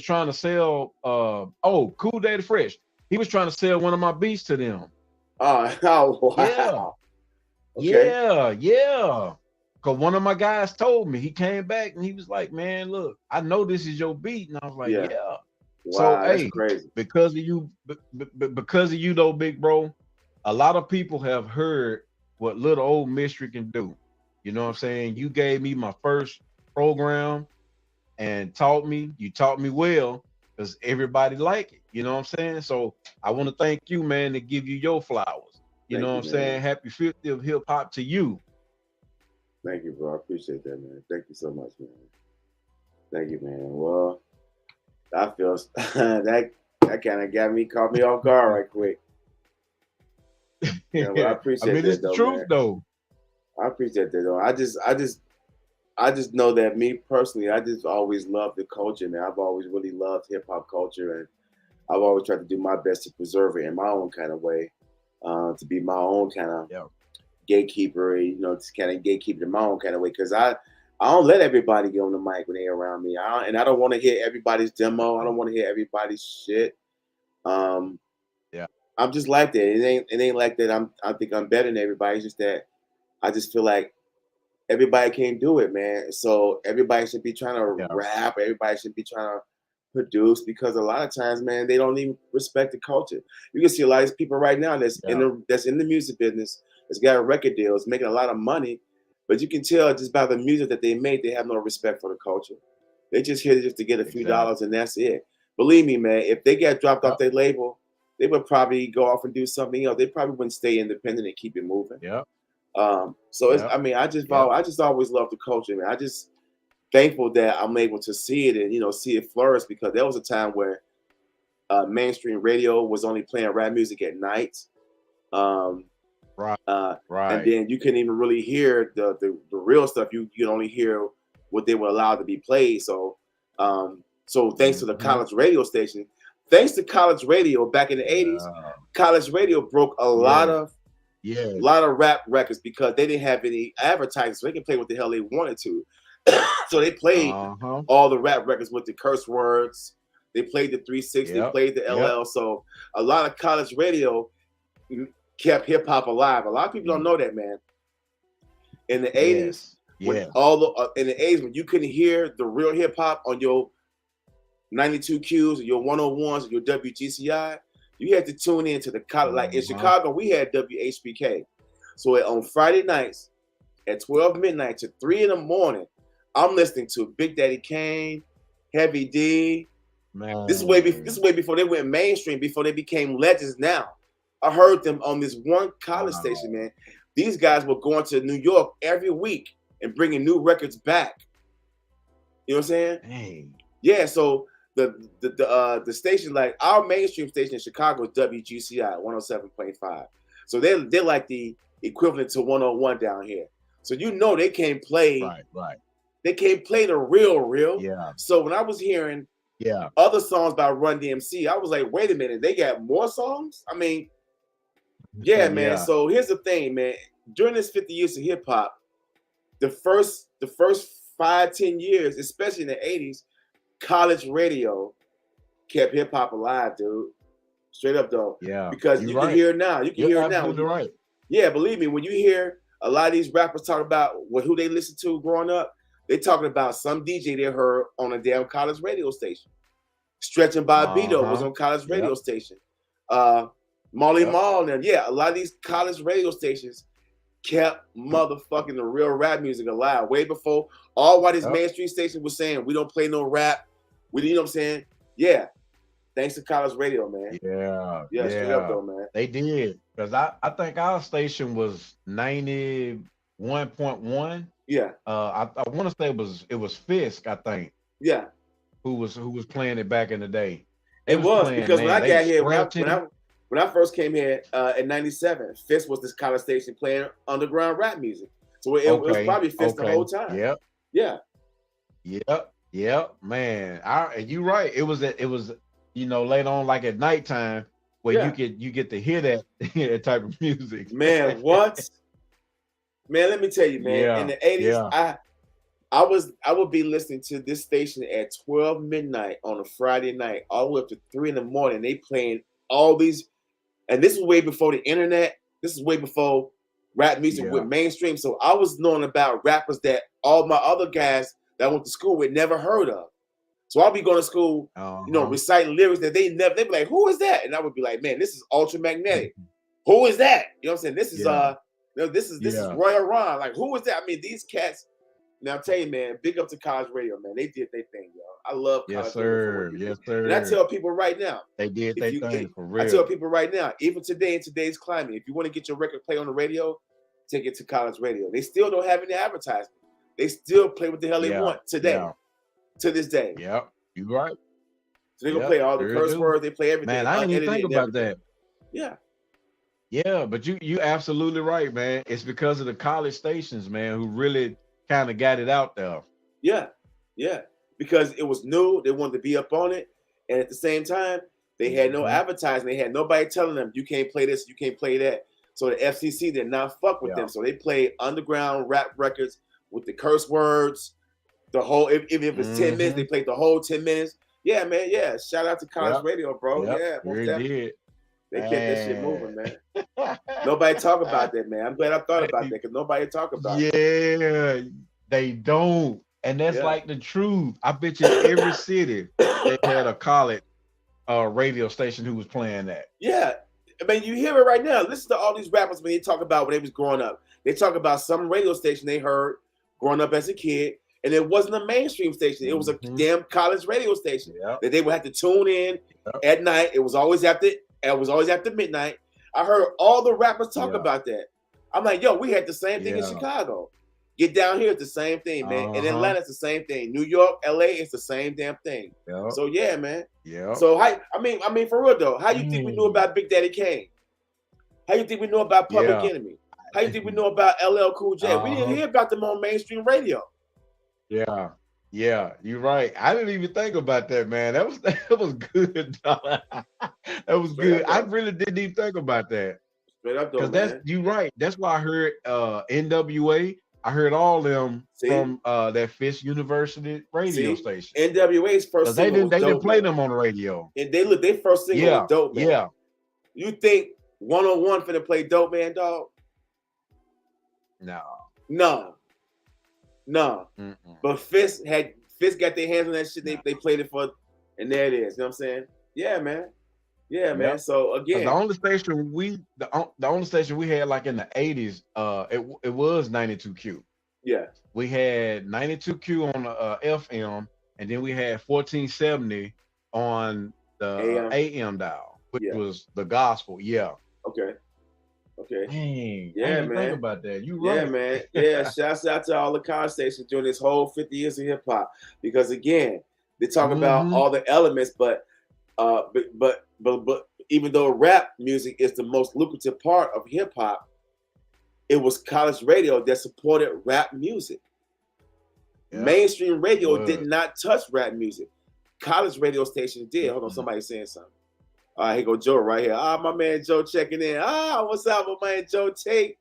trying to sell Cool Daddy Fresh. He was trying to sell one of my beats to them. Wow. Yeah. Cause one of my guys told me, he came back and he was like, man, look, I know this is your beat. And I was like, yeah. Wow, So that's crazy. because of you though, big bro, a lot of people have heard what Little Old Mystery can do. You know what I'm saying? You gave me my first program and you taught me well because everybody like it. You know what I'm saying? So I want to thank you, man, to give you your flowers. You know what I'm saying? Happy 50th hip hop to you. Thank you, bro. I appreciate that, man. Thank you so much, man. Thank you, man. Well, I feel that kind of caught me off guard right quick. Yeah, well, I appreciate that. It's the truth, man. though. I appreciate that, though. I just know that me personally, I just always loved the culture, man. I've always really loved hip hop culture, and I've always tried to do my best to preserve it in my own kind of way, to be my own kind of gatekeeper, you know, to kind of gatekeep it in my own kind of way. Because I don't let everybody get on the mic when they're around me. I don't want to hear everybody's demo. I don't want to hear everybody's shit. I'm just like that. It ain't like that. I think I'm better than everybody. It's just that I just feel like everybody can't do it, man. So everybody should be trying to rap. Everybody should be trying to produce, because a lot of times, man, they don't even respect the culture. You can see a lot of people right now that's in the music business, that's got record deals, making a lot of money, but you can tell just by the music that they make, they have no respect for the culture. They just here just to get a few dollars and that's it. Believe me, man, if they get dropped off their label, they would probably go off and do something else. They probably wouldn't stay independent and keep it moving. Yep. So it's, I mean, I just always loved the culture, man. I just thankful that I'm able to see it and, you know, see it flourish, because there was a time where mainstream radio was only playing rap music at night. Right. And then you couldn't even really hear the real stuff. You could only hear what they were allowed to be played. So so thanks to the college radio station, thanks to college radio back in the 80s, college radio broke a lot of rap records because they didn't have any advertising, so they could play what the hell they wanted to. So they played all the rap records with the curse words. They played the 360, they played the LL. So a lot of college radio kept hip hop alive. A lot of people don't know that, man. In the 80s, when in the 80s, when you couldn't hear the real hip hop on your 92 Qs or your 101s or your WGCI, you had to tune in to the college. Like in Chicago, we had WHBK. So on Friday nights at 12 midnight to 3 in the morning, I'm listening to Big Daddy Kane, Heavy D. Man. This is way before they went mainstream, before they became legends. Now, I heard them on this one college station, man. These guys were going to New York every week and bringing new records back. You know what I'm saying? Dang. Yeah. So the station, like our mainstream station in Chicago, is WGCI 107.5. So they're like the equivalent to 101 down here. So you know they can't play. Right. They can't play the real. Yeah. So when I was hearing other songs by Run DMC, I was like, wait a minute, they got more songs? I mean, yeah, man. Yeah. So here's the thing, man. During this 50 years of hip hop, the first 5-10 years, especially in the 80s, college radio kept hip hop alive, dude. Straight up though. Yeah. Because you can hear it now. You can hear it now. You're right. Yeah, believe me, when you hear a lot of these rappers talk about who they listened to growing up, they talking about some DJ they heard on a damn college radio station. Stretch and Bobbito was on college radio station. Marley Marl and a lot of these college radio stations kept motherfucking the real rap music alive way before all white mainstream stations was saying we don't play no rap. You know what I'm saying? Yeah. Thanks to college radio, man. Yeah, straight up though, man. They did. Because I think our station was 91.1. Yeah. I want to say it was Fisk, I think. Yeah. Who was playing it back in the day. It was playing, because man, when I got here, when I first came here in '97, Fisk was this college station playing underground rap music. So it was probably Fisk the whole time. Yep. Yeah. Yep, man. You right. It was later on, like at nighttime, where you get to hear that type of music. Man, what? Man, let me tell you, man. In the 80s, I would be listening to this station at 12 midnight on a Friday night, all the way up to 3 in the morning. They playing all these, and this is way before the internet. This is way before rap music went mainstream. So I was knowing about rappers that all my other guys that I went to school with never heard of. So I'll be going to school, reciting lyrics that they'd be like, who is that? And I would be like, man, this is Ultramagnetic. Who is that? You know what I'm saying? This is this is Royal Ron. Like, who is that? I mean, these cats. Now, I'll tell you, man, big up to college radio, man. They did their thing, yo. I love college radio. Yes, sir. And I tell people right now. They did their thing, for real. I tell people right now, even today, in today's climate, if you want to get your record played on the radio, take it to college radio. They still don't have any advertisement. They still play what the hell they want today, to this day. Yep, you're right. So they're going to play all the curse words. They play everything. Man, I didn't even think about that. Yeah. Yeah, but you absolutely right, man. It's because of the college stations, man, who really kind of got it out there. Yeah. Because it was new. They wanted to be up on it. And at the same time, they had no advertising. They had nobody telling them, you can't play this, you can't play that. So the FCC did not fuck with them. So they played underground rap records with the curse words. The whole, if it was 10 minutes, they played the whole 10 minutes. Yeah, man. Yeah. Shout out to college radio, bro. Yeah. They kept that shit moving, man. Nobody talk about that, man. I'm glad I thought about that because nobody talk about it. Yeah, they don't. And that's like the truth. I bet you every city they had a college radio station who was playing that. Yeah. I mean, you hear it right now. Listen to all these rappers when they talk about when they was growing up. They talk about some radio station they heard growing up as a kid, and it wasn't a mainstream station. It was a damn college radio station that they would have to tune in at night. It was always after it was always after midnight. I heard all the rappers talk Yeah. about that. I'm like, yo, we had the same thing in Yeah. Chicago. Get down here, it's the same thing, man. In Uh-huh. Atlanta, it's the same thing. New York, LA, it's the same damn thing. Yep. So yeah, man. Yep. So I mean, for real though, how you think we knew about Big Daddy Kane? How you think we knew about Public Yeah. Enemy? How you think we know about LL Cool J? We didn't Uh-huh. hear about them on mainstream radio. Yeah, yeah, you're right. I didn't even think about that, man. That was good. Dog. That was Straight good. up, I though. really didn't even think about that. Straight up though, Because that's man. you right. That's why I heard NWA. I heard all them See? from that Fisk University radio See? station. NWA's first Because they single didn't was dope, play man. them on the radio. And they first single Yeah, was Dope Man. yeah. You think 101 finna play Dope Man, dog? No. No. No. Mm-mm. But Fisk got their hands on that shit. They played it for, and there it is. You know what I'm saying? Yeah, man. Yeah, man. Yep. So 'Cause again, the only station we had like in the 80s, it was 92Q. yeah, We had 92Q on the FM, and then we had 1470 on the AM dial, which Yeah. was the gospel. Yeah. okay. Okay. Dang. I Yeah, didn't man. think about that. You Yeah, right. man. Yeah, shouts out to all the car stations during this whole 50 years of hip hop. Because again, they talk about Mhm. all the elements, but even though rap music is the most lucrative part of hip hop, it was college radio that supported rap music. Yeah. Mainstream radio Was. did not touch rap music. College radio stations did. Hold on, somebody's saying something. All right, here go Joe right here. My man Joe checking in. What's up, my man Joe Tate?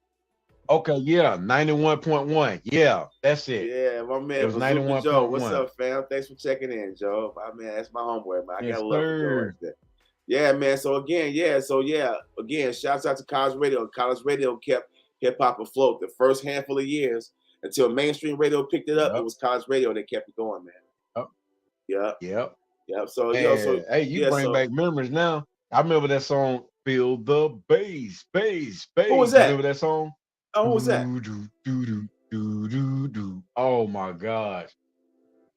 Okay, yeah, 91.1. Yeah, that's it. Yeah, my man It was Bazooka 91.1. Joe. What's up, fam? Thanks for checking in, Joe. My man, that's my homeboy, man. I Yes, got love for sir. Joe. Yeah, man. So again, shouts out to college radio. College radio kept hip hop afloat the first handful of years until mainstream radio picked it up. Yep. It was college radio that kept it going, man. Yep. Yeah. Yep. Yep. So And, hey, you bring back memories now. I remember that song, Feel the Bass, Bass, Bass. Who was that? Remember that song? Oh, who was that? Do. Oh my gosh.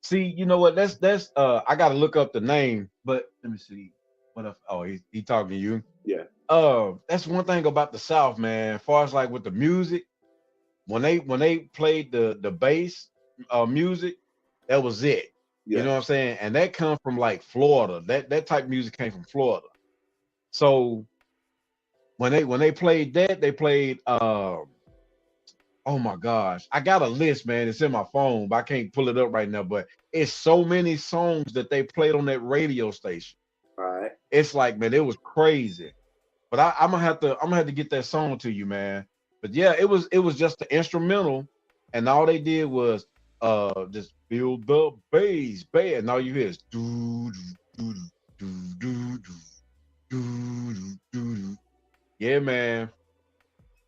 See, you know what? That's I gotta look up the name, but let me see. What if he talking to you? Yeah. That's one thing about the South, man. As far as like with the music, when they played the bass music, that was it. Yeah. You know what I'm saying? And that come from like Florida. That type of music came from Florida. So when they played that, they played oh my gosh, I got a list, man. It's in my phone, but I can't pull it up right now. But it's so many songs that they played on that radio station. All right. It's like, man, it was crazy. But I'm gonna have to get that song to you, man. But yeah, it was just the instrumental, and all they did was just build the bass, and all you hear is do do do do do do do. Yeah, man.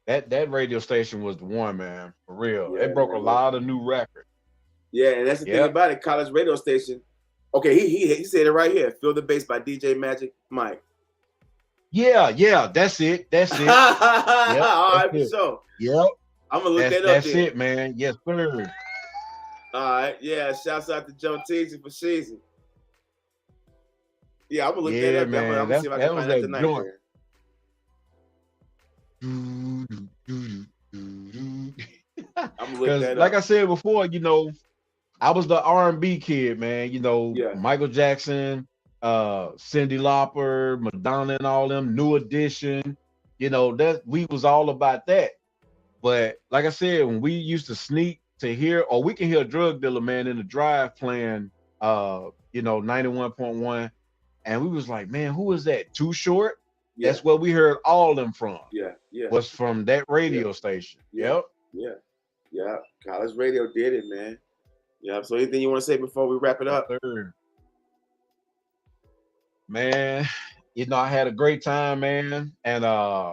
That radio station was the one, man, for real. Yeah, It broke man. a lot of new records. Yeah, and that's the thing Yep. about it. College radio station. Okay, he said it right here. Feel the Bass by DJ Magic Mike. Yeah, that's it. That's it. All right, that's for it. sure. Yep. I'm gonna look that up. That's then. it, man. Yes, sir. All right, yeah. Shouts out to Joe Teasy for Sheezy. Yeah, I'm gonna look that Yeah, up. man. I'm gonna see if I That can was find that that tonight. joint. man. I'm gonna look Because, that like up. I said before, you know, I was the R&B kid, man. You know, Yeah. Michael Jackson, Cyndi Lauper, Madonna, and all them. New Edition. You know, that we was all about that. But like I said, when we used to sneak to hear, or we can hear a drug dealer, man, in the drive playing, 91.1, and we was like, man, who is that? Too Short? Yeah. That's where we heard all them from. Yeah, yeah. Was from that radio station. Yeah. Yep. Yeah. College radio did it, man. Yeah. So anything you want to say before we wrap it up? Sir. Man, you know, I had a great time, man. And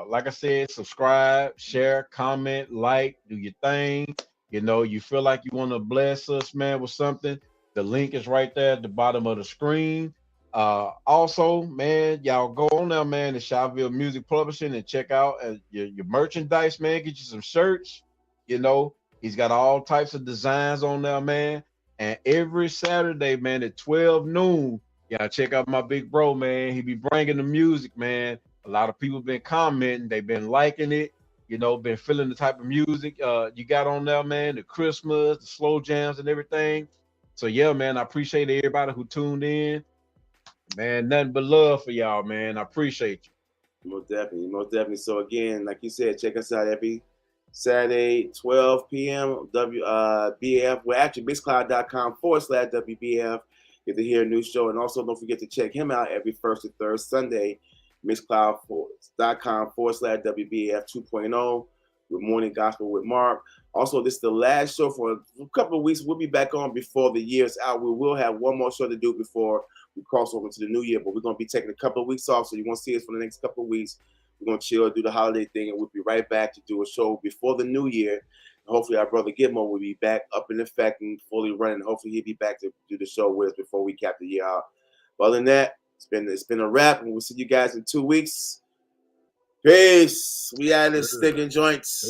like I said, subscribe, share, comment, like, do your thing. You know, you feel like you want to bless us, man, with something. The link is right there at the bottom of the screen. Also, man, y'all go on there, man, to Shopville Music Publishing and check out your merchandise, man. Get you some shirts. You know, he's got all types of designs on there, man. And every Saturday, man, at 12 noon, y'all check out my big bro, man. He be bringing the music, man. A lot of people been commenting, they've been liking it, you know, been feeling the type of music you got on there, man, the Christmas, the slow jams and everything. So yeah, man, I appreciate everybody who tuned in. Man, nothing but love for y'all, man. I appreciate you. Most definitely. So again, like you said, check us out every Saturday, 12 p.m. WBF. We're actually mixcloud.com/WBF. Get to hear a new show. And also don't forget to check him out every first and third Sunday, mixcloud.com/WBF 2.0 with Morning Gospel with Mark. Also, this is the last show for a couple of weeks. We'll be back on before the year's out. We will have one more show to do before we cross over to the new year, but we're going to be taking a couple of weeks off, so you won't see us for the next couple of weeks. We're going to chill, do the holiday thing, and we'll be right back to do a show before the new year. And hopefully our brother Gitmo will be back up in effect and fully running. Hopefully he'll be back to do the show with us before we cap the year out. But other than that, it's been a wrap, and we'll see you guys in 2 weeks. Peace. We out in sticking joints.